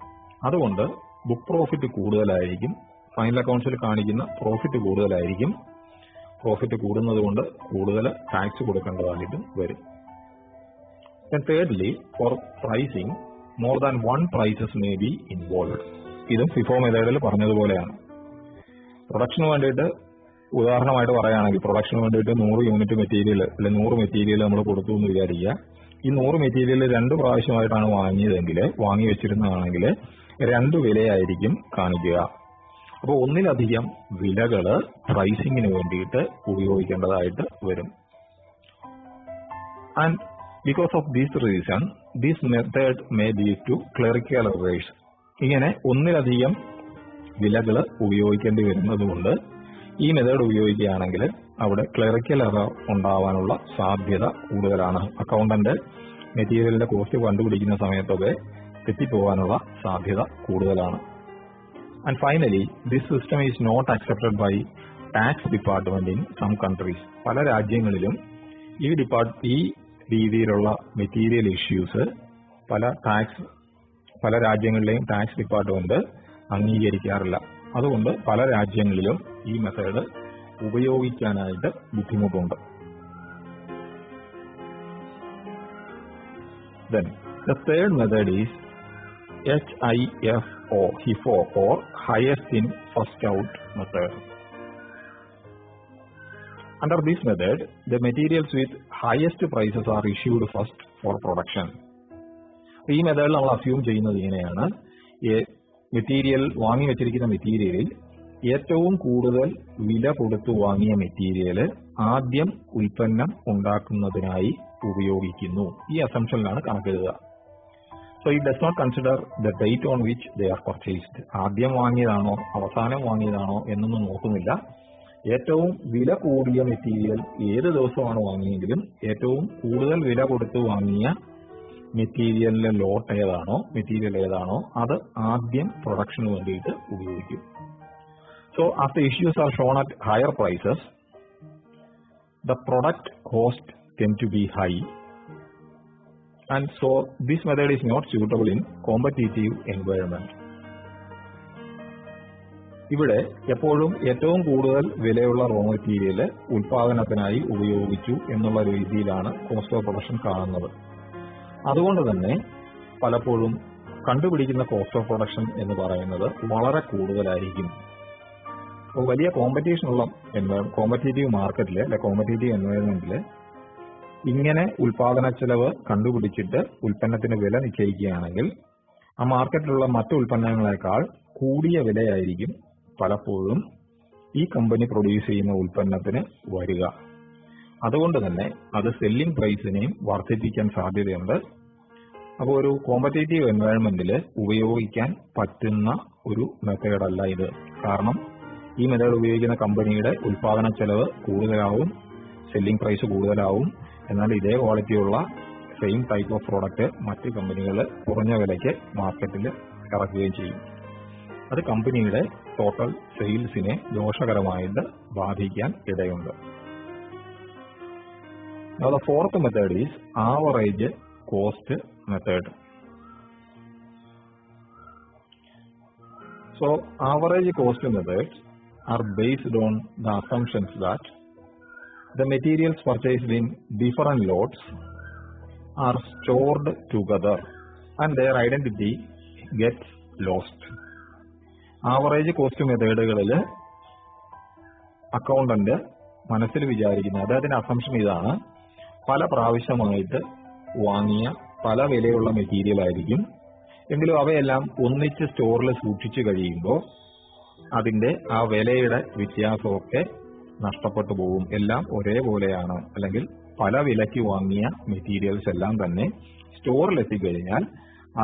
അതുകൊണ്ട് ബുക്ക് പ്രോഫിറ്റ് കൂടുതലായിരിക്കും, ഫൈനൽ അക്കൗണ്ട്സിൽ കാണിക്കുന്ന പ്രോഫിറ്റ് കൂടുതലായിരിക്കും. പ്രോഫിറ്റ് കൂടുന്നത് കൊണ്ട് കൂടുതൽ ടാക്സ് കൊടുക്കേണ്ടതായിട്ടും വരും. Thirdly, for pricing, more than one prices may be involved. ഇതും FIFO മെത്തേഡിൽ പറഞ്ഞതുപോലെയാണ്. പ്രൊഡക്ഷന് വേണ്ടിയിട്ട് ഉദാഹരണമായിട്ട് പറയുകയാണെങ്കിൽ പ്രൊഡക്ഷന് വേണ്ടിയിട്ട് 100 യൂണിറ്റ് മെറ്റീരിയൽ അല്ലെ 100 മെറ്റീരിയൽ നമ്മൾ കൊടുത്തു എന്ന് വിചാരിക്കുക. ഈ 100 മെറ്റീരിയൽ 2 പ്രാവശ്യമായിട്ടാണ് വാങ്ങി വെച്ചിരുന്നതാണെങ്കിൽ 2 വിലയായിരിക്കും കാണിക്കുക. അപ്പോൾ ഒന്നിലധികം വിലകൾ പ്രൈസിങ്ങിന് വേണ്ടിയിട്ട് ഉപയോഗിക്കേണ്ടതായിട്ട് വരും. And because of this reason this method may lead to clerical errors. ഇങ്ങനെ ഒന്നിലധികം വിലകൾ ഉപയോഗിക്കേണ്ടി വരുന്നതുകൊണ്ട് ഈ മെത്തേഡ് ഉപയോഗിക്കുകയാണെങ്കിൽ അവിടെ ക്ലറിക്കൽ എറർ ഉണ്ടാവാനുള്ള സാധ്യത കൂടുതലാണ്. അക്കൗണ്ടന്റ് മെറ്റീരിയലിന്റെ കോസ്റ്റ് കണ്ടുപിടിക്കുന്ന സമയത്തൊക്കെ തെറ്റിപ്പോകാനുള്ള സാധ്യത കൂടുതലാണ്. And finally, this system is not accepted by tax department in some countries. പല രാജ്യങ്ങളിലും ഈ രീതിയിലുള്ള മെറ്റീരിയൽ ഇഷ്യൂസ് പല രാജ്യങ്ങളിലെയും ടാക്സ് ഡിപ്പാർട്ട്മെന്റ് അംഗീകരിക്കാറില്ല. അതുകൊണ്ട് പല രാജ്യങ്ങളിലും ഈ മെത്തേഡ് ഉപയോഗിക്കാനായിട്ട് ബുദ്ധിമുട്ടുണ്ട്. Then the third method is HIFO or highest in first out method. Under this method, the materials with highest prices are issued first for production. ഈ മെത്തേഡിൽ നമ്മൾ അസ്യൂം ചെയ്യുന്നത് ഇങ്ങനെയാണ്: മെറ്റീരിയൽ വാങ്ങി വെച്ചിരിക്കുന്ന മെറ്റീരിയലിൽ ഏറ്റവും കൂടുതൽ വില കൊടുത്തു വാങ്ങിയ മെറ്റീരിയൽ ആദ്യം ഉൽപ്പന്നം ഉണ്ടാക്കുന്നതിനായി ഉപയോഗിക്കുന്നു. ഈ അസംഷനിലാണ് കണക്കെഴുതുക. So it does not consider the date on which they are purchased. ആദ്യം വാങ്ങിയതാണോ അവസാനം വാങ്ങിയതാണോ എന്നൊന്നും നോക്കുന്നില്ല. ഏറ്റവും വില കൂടിയ മെറ്റീരിയൽ ഏത് ദിവസമാണ് വാങ്ങിയെങ്കിലും ഏറ്റവും കൂടുതൽ വില കൊടുത്തു വാങ്ങിയ മെറ്റീരിയലിലെ മെറ്റീരിയൽ ഏതാണോ അത് ആദ്യം പ്രൊഡക്ഷന് വേണ്ടിയിട്ട് ഉപയോഗിക്കും. So as the issues are shown at higher prices, the product cost tend to be high, and so this method is not suitable in competitive environment. ഇവിടെ എപ്പോഴും ഏറ്റവും കൂടുതൽ വിലയുള്ള റോ മെറ്റീരിയൽ ഉൽപാദനത്തിനായി ഉപയോഗിച്ചു എന്നുള്ള രീതിയിലാണ് കോസ്റ്റ് ഓഫ് പ്രൊഡക്ഷൻ കാണുന്നത്. അതുകൊണ്ട് തന്നെ പലപ്പോഴും കണ്ടുപിടിക്കുന്ന കോസ്റ്റ് ഓഫ് പ്രൊഡക്ഷൻ എന്ന് പറയുന്നത് വളരെ കൂടുതലായിരിക്കും. വലിയ കോമ്പറ്റീഷനുള്ള കോമ്പറ്റേറ്റീവ് മാർക്കറ്റിൽ അല്ലെ കോമ്പറ്റേറ്റീവ് എൻവയറമെന്റിൽ ഇങ്ങനെ ഉൽപാദന ചെലവ് കണ്ടുപിടിച്ചിട്ട് ഉൽപ്പന്നത്തിന് വില നിശ്ചയിക്കുകയാണെങ്കിൽ ആ മാർക്കറ്റിലുള്ള മറ്റു ഉൽപ്പന്നങ്ങളെക്കാൾ കൂടിയ വിലയായിരിക്കും പലപ്പോഴും ഈ കമ്പനി പ്രൊഡ്യൂസ് ചെയ്യുന്ന ഉൽപ്പന്നത്തിന് വരിക. അതുകൊണ്ട് തന്നെ അത് സെല്ലിംഗ് പ്രൈസിനെയും വർദ്ധിപ്പിക്കാൻ സാധ്യതയുണ്ട്. അപ്പോൾ ഒരു കോമ്പറ്റേറ്റീവ് എൻവയറമെന്റിൽ ഉപയോഗിക്കാൻ പറ്റുന്ന ഒരു മെത്തേഡല്ല ഇത്. കാരണം ഈ മെത്തേഡ് ഉപയോഗിക്കുന്ന കമ്പനിയുടെ ഉൽപാദന ചെലവ് കൂടുതലാവും, സെല്ലിംഗ് പ്രൈസ് കൂടുതലാവും. എന്നാൽ ഇതേ ക്വാളിറ്റിയുള്ള സെയിം ടൈപ്പ് ഓഫ് പ്രോഡക്റ്റ് മറ്റ് കമ്പനികൾ കുറഞ്ഞ വിലയ്ക്ക് മാർക്കറ്റിൽ ഇറക്കുകയും ചെയ്യും. അത് കമ്പനിയുടെ ടോട്ടൽ സെയിൽസിനെ ദോഷകരമായിട്ട് ബാധിക്കാൻ ഇടയുണ്ട്. Now the fourth method is average cost method. So average cost methods are based on the assumptions that the materials purchased in different lots are stored together and their identity gets lost. Average cost മെത്തേഡുകളിൽ accountant മനസ്സിൽ വിചാരിക്കുന്നത്, അദ്ദേഹത്തിന്റെ assumption ഇതാണ്: പല പ്രാവശ്യമായിട്ട് വാങ്ങിയ പല വിലയുള്ള മെറ്റീരിയൽ ആയിരിക്കും, എങ്കിലും അവയെല്ലാം ഒന്നിച്ച് സ്റ്റോറിൽ സൂക്ഷിച്ചു കഴിയുമ്പോൾ അതിന്റെ ആ വിലയുടെ വ്യത്യാസമൊക്കെ നഷ്ടപ്പെട്ടു പോകും. എല്ലാം ഒരേപോലെയാണ്, അല്ലെങ്കിൽ പല വിലയ്ക്ക് വാങ്ങിയ മെറ്റീരിയൽസ് എല്ലാം തന്നെ സ്റ്റോറിൽ എത്തിക്കഴിഞ്ഞാൽ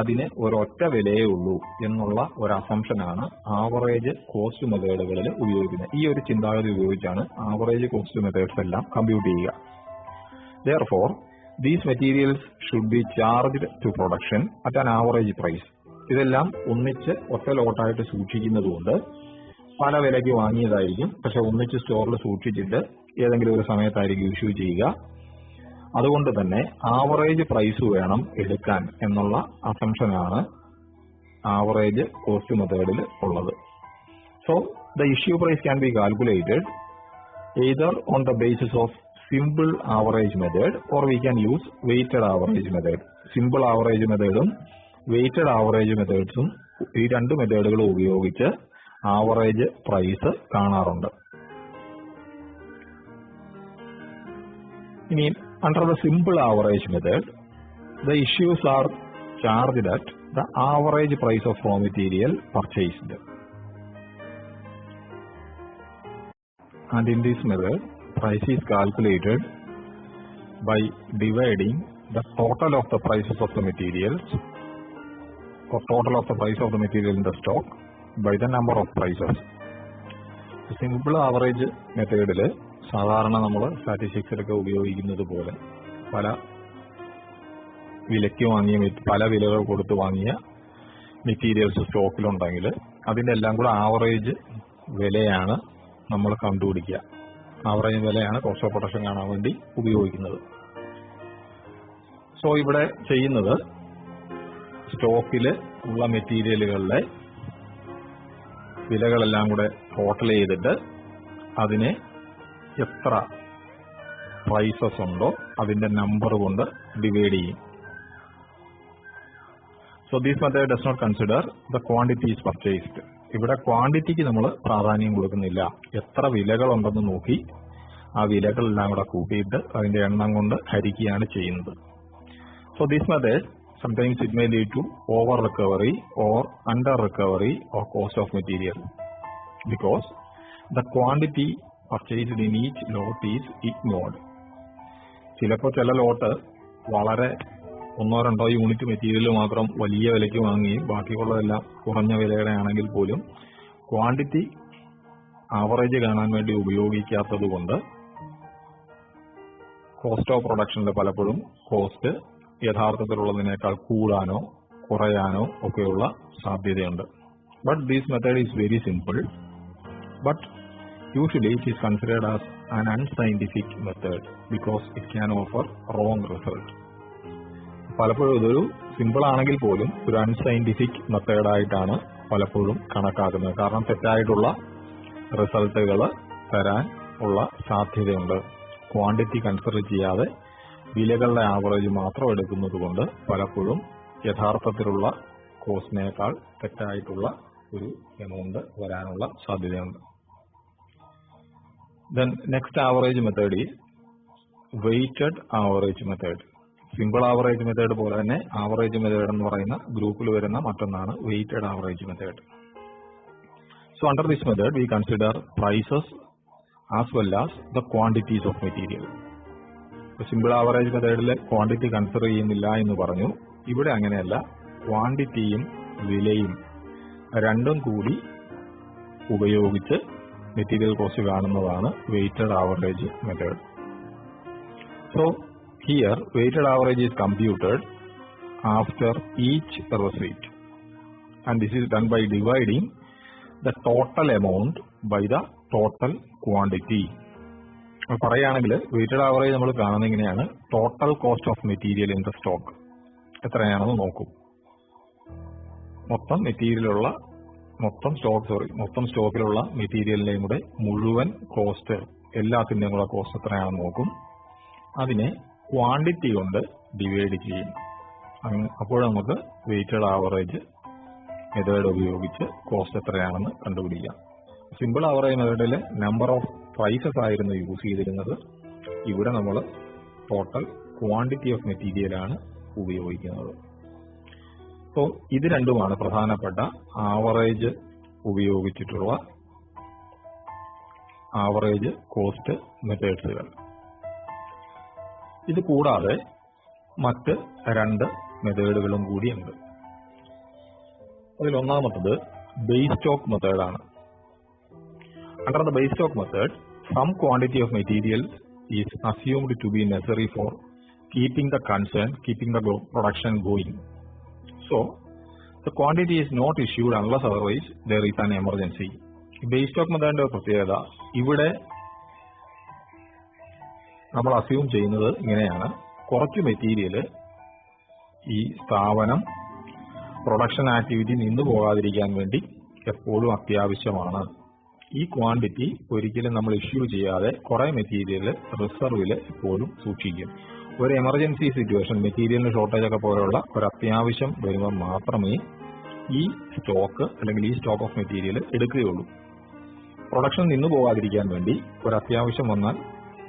അതിന് ഒരൊറ്റ വിലയേ ഉള്ളൂ എന്നുള്ള ഒരു അസംഷനാണ് ആവറേജ് കോസ്റ്റ് മെത്തേഡുകളിൽ ഉപയോഗിക്കുന്നത്. ഈ ഒരു ചിന്താഗതി ഉപയോഗിച്ചാണ് ആവറേജ് കോസ്റ്റ് മെത്തേഡ്സ് എല്ലാം കമ്പ്യൂട്ട് ചെയ്യുക. Therefore, these materials should be charged to production at an average price. ഇതെല്ലാം ഒന്നിച്ച് ഒറ്റ ലോട്ടായിട്ട് സൂക്ഷിക്കുന്നതുകൊണ്ട് പല വിലയ്ക്ക് വാങ്ങിയതായിരിക്കും, പക്ഷെ ഒന്നിച്ച് സ്റ്റോറിൽ സൂക്ഷിച്ചിട്ട് ഏതെങ്കിലും ഒരു സമയത്തായിരിക്കും ഇഷ്യൂ ചെയ്യുക. അതുകൊണ്ട് തന്നെ ആവറേജ് പ്രൈസ് വേണം എടുക്കാൻ എന്നുള്ള അസംഷനാണ് ആവറേജ് കോസ്റ്റ് മെത്തേഡിൽ ഉള്ളത്. So the issue price can be calculated either on the basis of simple average method or we can use weighted average method. Simple average methodum weighted average methodsum ഈ രണ്ട് മെത്തേഡുകൾ ഉപയോഗിച്ച് average price കാണാറുണ്ട്. ഇനി under the simple average method, the issues are charged at the average price of raw material purchased. And in this method, price is calculated by dividing the total of the prices of the materials or total of the price of the material in the stock by the number of prices. Simple average മെത്തേഡിൽ സാധാരണ നമ്മൾ സ്റ്റാറ്റിസ്റ്റിക്സിലൊക്കെ ഉപയോഗിക്കുന്നത് പോലെ പല വിലയ്ക്ക് വാങ്ങിയ പല വിലകൾ കൊടുത്ത് വാങ്ങിയ മെറ്റീരിയൽസ് സ്റ്റോക്കിലുണ്ടെങ്കിൽ അതിൻ്റെ എല്ലാം കൂടെ ആവറേജ് വിലയാണ് നമ്മൾ കണ്ടുപിടിക്കുക. ആവറേജ് വിലയാണ് കോസ്റ്റ് ഓഫ് പ്രൊഡക്ഷൻ കാണാൻ വേണ്ടി ഉപയോഗിക്കുന്നത്. സോ ഇവിടെ ചെയ്യുന്നത് സ്റ്റോക്കിൽ ഉള്ള മെറ്റീരിയലുകളുടെ വിലകളെല്ലാം കൂടെ ടോട്ടൽ ചെയ്തിട്ട് അതിനെ എത്ര പ്രൈസസ് ഉണ്ടോ അതിന്റെ നമ്പർ കൊണ്ട് ഡിവൈഡ് ചെയ്യും. So this method does not consider the quantities purchased. ഇവിടെ ക്വാണ്ടിറ്റിക്ക് നമ്മൾ പ്രാധാന്യം കൊടുക്കുന്നില്ല. എത്ര വിലകളുണ്ടെന്ന് നോക്കി ആ വിലകളെല്ലാം കൂടെ കൂട്ടിയിട്ട് അതിന്റെ എണ്ണം കൊണ്ട് ഹരിക്കുകയാണ് ചെയ്യുന്നത്. So this method sometimes it may lead to over recovery or under recovery or cost of material because the quantity purchased in each lot is ignored. ചിലപ്പോൾ ചില ലോട്ട് വളരെ 1-2 യൂണിറ്റ് മെറ്റീരിയൽ മാത്രം വലിയ വിലയ്ക്ക് വാങ്ങുകയും ബാക്കിയുള്ളതെല്ലാം കുറഞ്ഞ വിലയുടെ ആണെങ്കിൽ പോലും ക്വാണ്ടിറ്റി ആവറേജ് കാണാൻ വേണ്ടി ഉപയോഗിക്കാത്തത് കൊണ്ട് കോസ്റ്റ് ഓഫ് പ്രൊഡക്ഷനിൽ പലപ്പോഴും കോസ്റ്റ് യഥാർത്ഥത്തിലുള്ളതിനേക്കാൾ കൂടാനോ കുറയാനോ ഒക്കെയുള്ള സാധ്യതയുണ്ട്. But this method is very simple, but usually it is considered as an unscientific method because it can offer wrong result. പലപ്പോഴും ഇതൊരു സിമ്പിൾ ആണെങ്കിൽ പോലും ഒരു അൺസയന്റിഫിക് മെത്തേഡായിട്ടാണ് പലപ്പോഴും കണക്കാക്കുന്നത്. കാരണം തെറ്റായിട്ടുള്ള റിസൾട്ടുകൾ തരാൻ ഉള്ള സാധ്യതയുണ്ട്. ക്വാണ്ടിറ്റി കൺസിഡർ ചെയ്യാതെ വിലകളുടെ ആവറേജ് മാത്രം എടുക്കുന്നത് കൊണ്ട് പലപ്പോഴും യഥാർത്ഥത്തിലുള്ള കോസ്റ്റിനേക്കാൾ തെറ്റായിട്ടുള്ള ഒരു എമൗണ്ട് വരാനുള്ള സാധ്യതയുണ്ട്. Then next average method is weighted average method. Simple average method പോലെ തന്നെ ആവറേജ് മെത്തേഡ് എന്ന് പറയുന്ന ഗ്രൂപ്പിൽ വരുന്ന മറ്റൊന്നാണ് weighted average method. So under this method we consider prices as well as the quantities of material. Simple average മെത്തേഡിൽ quantity consider ചെയ്യുന്നില്ല എന്ന് പറഞ്ഞു. ഇവിടെ അങ്ങനെയല്ല, ക്വാണ്ടിറ്റിയും വിലയും രണ്ടും കൂടി ഉപയോഗിച്ച് മെറ്റീരിയൽ കോസ്റ്റ് കാണുന്നതാണ് weighted average method. So here weighted average is computed after each receipt and this is done by dividing the total amount by the total quantity. പറയുകയാണെങ്കിൽ വെയ്റ്റഡ് ആവറേജ് നമ്മൾ കാണുന്നത് എങ്ങനെയാണ്? Total cost of material in the stock എത്രയാണെന്ന് നോക്കും. മൊത്തം സ്റ്റോക്കിലുള്ള മെറ്റീരിയലിന്റെയും കൂടെ മുഴുവൻ cost, എല്ലാത്തിന്റെയും കൂടെ കോസ്റ്റ് എത്രയാണെന്ന് നോക്കും. അതിനെ ക്വാണ്ടിറ്റി കൊണ്ട് ഡിവൈഡ് ചെയ്യും. അപ്പോൾ നമുക്ക് വെയ്റ്റഡ് ആവറേജ് മെത്തേഡ് ഉപയോഗിച്ച് കോസ്റ്റ് എത്രയാണെന്ന് കണ്ടുപിടിക്കാം. സിമ്പിൾ ആവറേജ് മെത്തേഡിൽ നമ്പർ ഓഫ് പ്രൈസസ് ആയിരുന്നു യൂസ് ചെയ്തിരുന്നത്. ഇവിടെ നമ്മൾ ടോട്ടൽ ക്വാണ്ടിറ്റി ഓഫ് മെറ്റീരിയലാണ് ഉപയോഗിക്കുന്നത്. സോ ഇത് രണ്ടുമാണ് പ്രധാനപ്പെട്ട ആവറേജ് ഉപയോഗിച്ചിട്ടുള്ള ആവറേജ് കോസ്റ്റ് മെത്തേഡ്സുകൾ. ഇത് കൂടാതെ മറ്റ് 2 മെത്തേഡുകളും കൂടിയുണ്ട്. അതിലൊന്നാമത്തത് ബേസ് സ്റ്റോക്ക് മെത്തേഡാണ്. Under the base stock method some quantity of material is assumed to be necessary for keeping the production going. So the quantity is not issued unless otherwise there is an emergency. Base stock മെത്തേഡിന്റെ പ്രത്യേകത, ഇവിടെ നമ്മൾ assume ചെയ്യുന്നത് ഇങ്ങനെയാണ്: കുറച്ച് material ഈ സ്ഥാപനം production activity നിന്നു പോകാതിരിക്കാൻ വേണ്ടി എപ്പോഴും അത്യാവശ്യമാണ്. ഈ ക്വാണ്ടിറ്റി ഒരിക്കലും നമ്മൾ ഇഷ്യൂ ചെയ്യാതെ കുറെ മെറ്റീരിയൽ റിസർവിൽ എപ്പോഴും സൂക്ഷിക്കും. ഒരു എമർജൻസി സിറ്റുവേഷൻ, മെറ്റീരിയലിന് ഷോർട്ടേജ് ഒക്കെ പോലെയുള്ള ഒരു അത്യാവശ്യം വരുമ്പോൾ മാത്രമേ ഈ സ്റ്റോക്ക് അല്ലെങ്കിൽ ഈ സ്റ്റോക്ക് ഓഫ് മെറ്റീരിയൽ എടുക്കുകയുള്ളൂ. പ്രൊഡക്ഷൻ നിന്നു പോകാതിരിക്കാൻ വേണ്ടി ഒരു അത്യാവശ്യം വന്നാൽ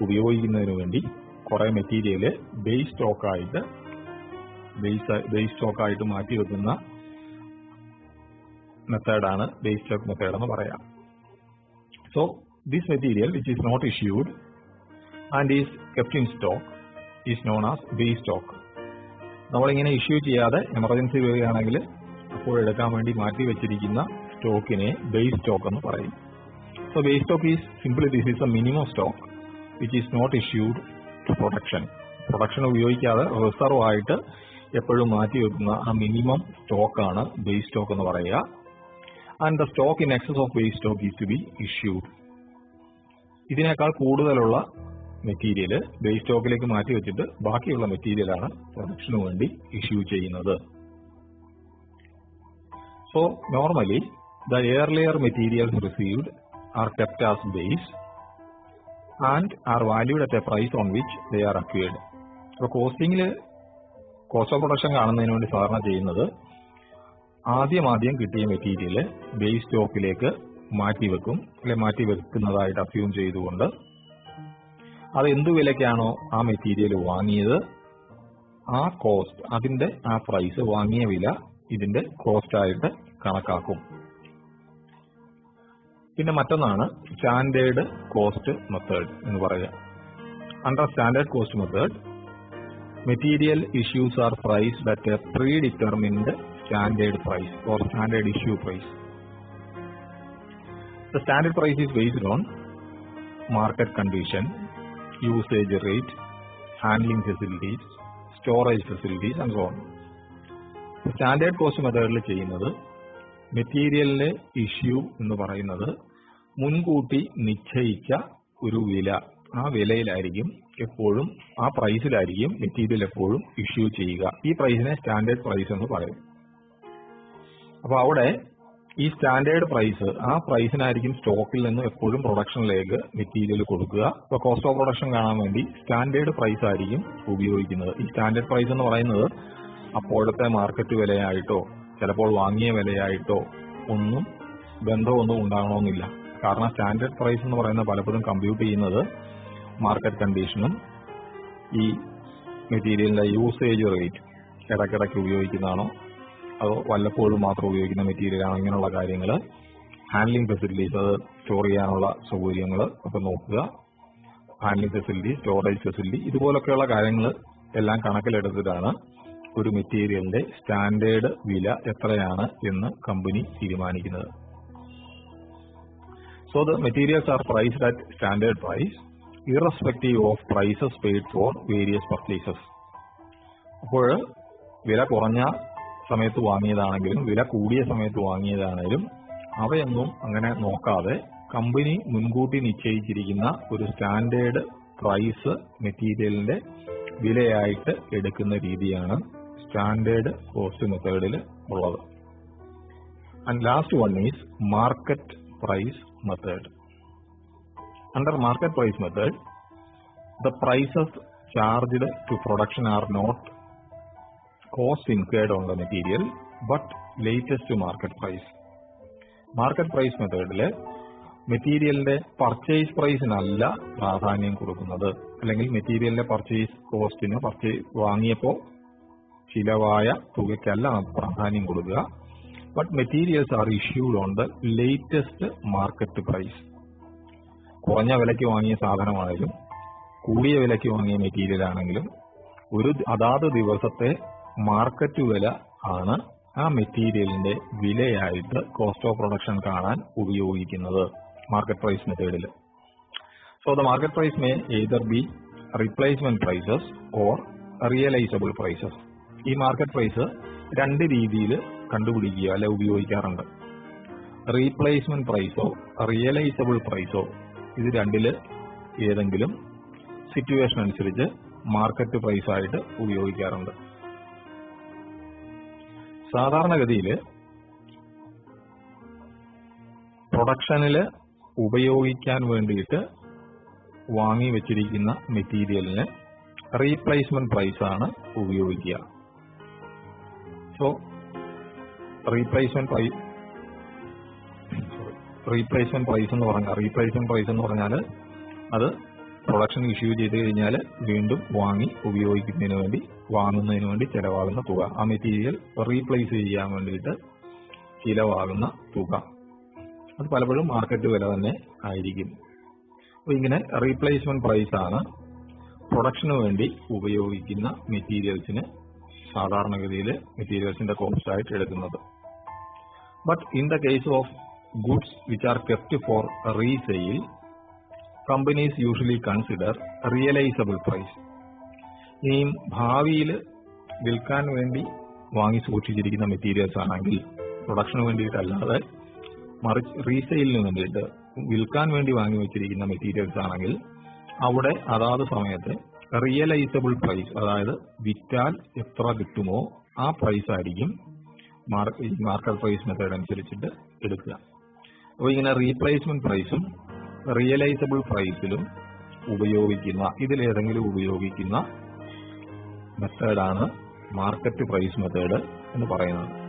ഉപയോഗിക്കുന്നതിന് വേണ്ടി കുറെ മെറ്റീരിയൽ ബേസ് സ്റ്റോക്കായിട്ട് മാറ്റി വെക്കുന്ന മെത്തേഡാണ് ബേസ് സ്റ്റോക്ക് മെത്തേഡ് എന്ന് പറയാം. So this material which is not issued and is kept in stock is known as base stock. നമ്മളിങ്ങനെ ഇഷ്യൂ ചെയ്യാതെ എമർജൻസി വരികയാണെങ്കിൽ അപ്പോൾ എടുക്കാൻ വേണ്ടി മാറ്റി വെച്ചിരിക്കുന്ന സ്റ്റോക്കിനെ ബേസ് സ്റ്റോക്ക് എന്ന് പറയും. So base stock is simply this is A minimum stock which is not issued to production. Production ഉപയോഗിക്കാതെ റിസർവ് ആയിട്ട് എപ്പോഴും മാറ്റി വെക്കുന്ന ആ മിനിമം സ്റ്റോക്കാണ് ബേസ് സ്റ്റോക്ക് എന്ന് പറയുക. And the stock in excess of base stock is to be issued. ഇതിനേക്കാൾ കൂടുതലുള്ള മെറ്റീരിയൽ ബേസ് സ്റ്റോക്കിലേക്ക് മാറ്റി വെച്ചിട്ട് ബാക്കിയുള്ള മെറ്റീരിയലാണ് പ്രൊഡക്ഷന് വേണ്ടി ഇഷ്യൂ ചെയ്യുന്നത്. So normally the earlier materials received are kept as base and are valued at a price on which they are acquired. അപ്പോൾ കോസ്റ്റിംഗിൽ cost of production കാണുന്നതിന് വേണ്ടി സാധാരണ ചെയ്യുന്നത് ആദ്യം കിട്ടിയ മെറ്റീരിയൽ ബേസ് സ്റ്റോക്കിലേക്ക് മാറ്റിവെക്കും, അല്ലെ മാറ്റി വെക്കുന്നതായിട്ട് അസ്യൂം ചെയ്തുകൊണ്ട് അത് എന്തു വിലയ്ക്കാണോ ആ മെറ്റീരിയൽ വാങ്ങിയത് ആ കോസ്റ്റ്, അതിന്റെ ആ പ്രൈസ്, വാങ്ങിയ വില ഇതിന്റെ കോസ്റ്റ് ആയിട്ട് കണക്കാക്കും. പിന്നെ മറ്റൊന്നാണ് സ്റ്റാൻഡേർഡ് കോസ്റ്റ് മെത്തേഡ് എന്ന് പറയുക. Under standard cost method, material issues R priced at A pre determined standard price or standard issue price. The standard price is based on market condition, usage rate, handling facilities, storage facilities and so on. The standard cost method ചെയ്യുന്നത് മെറ്റീരിയലിലെ issue എന്ന് പറയുന്നത് മുൻകൂട്ടി നിശ്ചയിച്ച ഒരു വില, ആ വിലയിലായിരിക്കും എപ്പോഴും, ആ പ്രൈസിലായിരിക്കും മെറ്റീരിയൽ എപ്പോഴും ഇഷ്യൂ ചെയ്യുക. ഈ പ്രൈസിനെ സ്റ്റാൻഡേർഡ് പ്രൈസ് എന്ന് പറയും. അപ്പൊ അവിടെ ഈ സ്റ്റാൻഡേർഡ് പ്രൈസ്, ആ പ്രൈസിനായിരിക്കും സ്റ്റോക്കിൽ നിന്ന് എപ്പോഴും പ്രൊഡക്ഷനിലേക്ക് മെറ്റീരിയൽ കൊടുക്കുക. ഇപ്പൊ കോസ്റ്റ് ഓഫ് പ്രൊഡക്ഷൻ കാണാൻ വേണ്ടി സ്റ്റാൻഡേർഡ് പ്രൈസ് ആയിരിക്കും ഉപയോഗിക്കുന്നത്. ഈ സ്റ്റാൻഡേർഡ് പ്രൈസ് എന്ന് പറയുന്നത് അപ്പോഴത്തെ മാർക്കറ്റ് വിലയായിട്ടോ ചിലപ്പോൾ വാങ്ങിയ വിലയായിട്ടോ ഒന്നും ബന്ധമൊന്നും ഉണ്ടാകണമെന്നില്ല. കാരണം സ്റ്റാൻഡേർഡ് പ്രൈസ് എന്ന് പറയുന്നത് പലപ്പോഴും കമ്പ്യൂട്ട് ചെയ്യുന്നത് മാർക്കറ്റ് കണ്ടീഷനും ഈ മെറ്റീരിയലിന്റെ യൂസേജ് റേറ്റ് ഇടയ്ക്കിടയ്ക്ക് ഉപയോഗിക്കുന്നതാണോ അതോ വല്ലപ്പോഴും മാത്രം ഉപയോഗിക്കുന്ന മെറ്റീരിയൽ ആണോ, ഇങ്ങനെയുള്ള കാര്യങ്ങൾ, ഹാൻഡ്ലിംഗ് ഫെസിലിറ്റീസ്, അത് സ്റ്റോർ ചെയ്യാനുള്ള സൗകര്യങ്ങൾ ഒക്കെ നോക്കുക, ഹാൻഡ്ലിംഗ് ഫെസിലിറ്റി, സ്റ്റോറേജ് ഫെസിലിറ്റി, ഇതുപോലൊക്കെയുള്ള കാര്യങ്ങൾ എല്ലാം കണക്കിലെടുത്തിട്ടാണ് ഒരു മെറ്റീരിയലിന്റെ സ്റ്റാൻഡേർഡ് വില എത്രയാണ് എന്ന് കമ്പനി തീരുമാനിക്കുന്നത്. So the materials are priced at standard price irrespective of prices paid for various purchases. അപ്പോൾ വില കുറഞ്ഞ സമയത്ത് വാങ്ങിയതാണെങ്കിലും വില കൂടിയ സമയത്ത് വാങ്ങിയതാണെങ്കിലും അവയൊന്നും അങ്ങനെ നോക്കാതെ കമ്പനി മുൻകൂട്ടി നിശ്ചയിച്ചിരിക്കുന്ന ഒരു സ്റ്റാൻഡേർഡ് പ്രൈസ് മെറ്റീരിയലിന്റെ വിലയായിട്ട് എടുക്കുന്ന രീതിയാണ് സ്റ്റാൻഡേർഡ് കോസ്റ്റ് മെത്തേഡിൽ ഉള്ളത്. And last one is market price method. Under market price method, the prices charged to production are not cost incurred on the material but latest market price. Market price മെത്തേഡില് മെറ്റീരിയലിന്റെ purchase പ്രൈസിനല്ല പ്രാധാന്യം കൊടുക്കുന്നത്, അല്ലെങ്കിൽ മെറ്റീരിയലിന്റെ purchase കോസ്റ്റിന് വാങ്ങിയപ്പോൾ ചിലവായ തുകയ്ക്കല്ല പ്രാധാന്യം കൊടുക്കുക. But materials are issued on the latest market price. കുറഞ്ഞ വിലയ്ക്ക് വാങ്ങിയ സാധനമാണെങ്കിലും കൂടിയ വിലയ്ക്ക് വാങ്ങിയ മെറ്റീരിയൽ ആണെങ്കിലും ഒരു അതാത് ദിവസത്തെ മാർക്കറ്റ് വില ആണ് ആ മെറ്റീരിയലിന്റെ വിലയായിട്ട് കോസ്റ്റ് ഓഫ് പ്രൊഡക്ഷൻ കാണാൻ ഉപയോഗിക്കുന്നത് മാർക്കറ്റ് പ്രൈസ് മെത്തേഡിൽ. So the market price may either be replacement prices or realisable prices. ഈ മാർക്കറ്റ് പ്രൈസ് രണ്ട് രീതിയിൽ കണ്ടുപിടിക്കുക അല്ലെ ഉപയോഗിക്കാറുണ്ട്. റീപ്ലേസ്മെന്റ് പ്രൈസോ റിയലൈസബിൾ പ്രൈസോ, ഇത് രണ്ടില് ഏതെങ്കിലും സിറ്റുവേഷൻ അനുസരിച്ച് മാർക്കറ്റ് പ്രൈസ് ആയിട്ട് ഉപയോഗിക്കാറുണ്ട്. സാധാരണഗതിയിൽ പ്രൊഡക്ഷനിൽ ഉപയോഗിക്കാൻ വേണ്ടിയിട്ട് വാങ്ങി വെച്ചിരിക്കുന്ന മെറ്റീരിയലിന് റീപ്ലേസ്മെന്റ് പ്രൈസ് ആണ് ഉപയോഗിക്കുക. സോ റീപ്ലേസ്മെന്റ് പ്രൈസ് എന്ന് പറഞ്ഞാൽ അത് പ്രൊഡക്ഷൻ ഇഷ്യൂ ചെയ്ത് കഴിഞ്ഞാൽ വീണ്ടും വാങ്ങി വാങ്ങുന്നതിന് വേണ്ടി ചിലവാകുന്ന തുക, ആ മെറ്റീരിയൽ റീപ്ലേസ് ചെയ്യാൻ വേണ്ടിയിട്ട് ചിലവാകുന്ന തുക, അത് പലപ്പോഴും മാർക്കറ്റ് വില തന്നെ ആയിരിക്കും. അപ്പൊ ഇങ്ങനെ റീപ്ലേസ്മെന്റ് പ്രൈസ് ആണ് പ്രൊഡക്ഷന് വേണ്ടി ഉപയോഗിക്കുന്ന മെറ്റീരിയൽസിന് സാധാരണഗതിയിൽ മെറ്റീരിയൽസിന്റെ കോസ്റ്റ് ആയിട്ട് എടുക്കുന്നത്. But in the case of goods which are kept four resale, companies usually consider realizable price. ഇനിയും ഭാവിയിൽ വിൽക്കാൻ വേണ്ടി വാങ്ങി സൂക്ഷിച്ചിരിക്കുന്ന മെറ്റീരിയൽസ് ആണെങ്കിൽ, പ്രൊഡക്ഷന് വേണ്ടിയിട്ടല്ലാതെ മറിച്ച് റീസെയിലിന് വേണ്ടിയിട്ട് വിൽക്കാൻ വേണ്ടി വാങ്ങി വെച്ചിരിക്കുന്ന മെറ്റീരിയൽസ് ആണെങ്കിൽ അവിടെ അതാത് സമയത്ത് റിയലൈസബിൾ പ്രൈസ്, അതായത് വിറ്റാൽ എത്ര കിട്ടുമോ ആ പ്രൈസ് ആയിരിക്കും മാർക്കറ്റ് പ്രൈസ് മെത്തേഡ് അനുസരിച്ചിട്ട് എടുക്കുക. അപ്പോൾ ഇങ്ങനെ റീപ്ലേസ്മെന്റ് പ്രൈസും റിയലൈസബിൾ പ്രൈസിലും ഉപയോഗിക്കുന്ന ഇതിലേതെങ്കിലും ഉപയോഗിക്കുന്ന മെത്തേഡാണ് മാർക്കറ്റ് പ്രൈസ് മെത്തേഡ് എന്ന് പറയുന്നത്.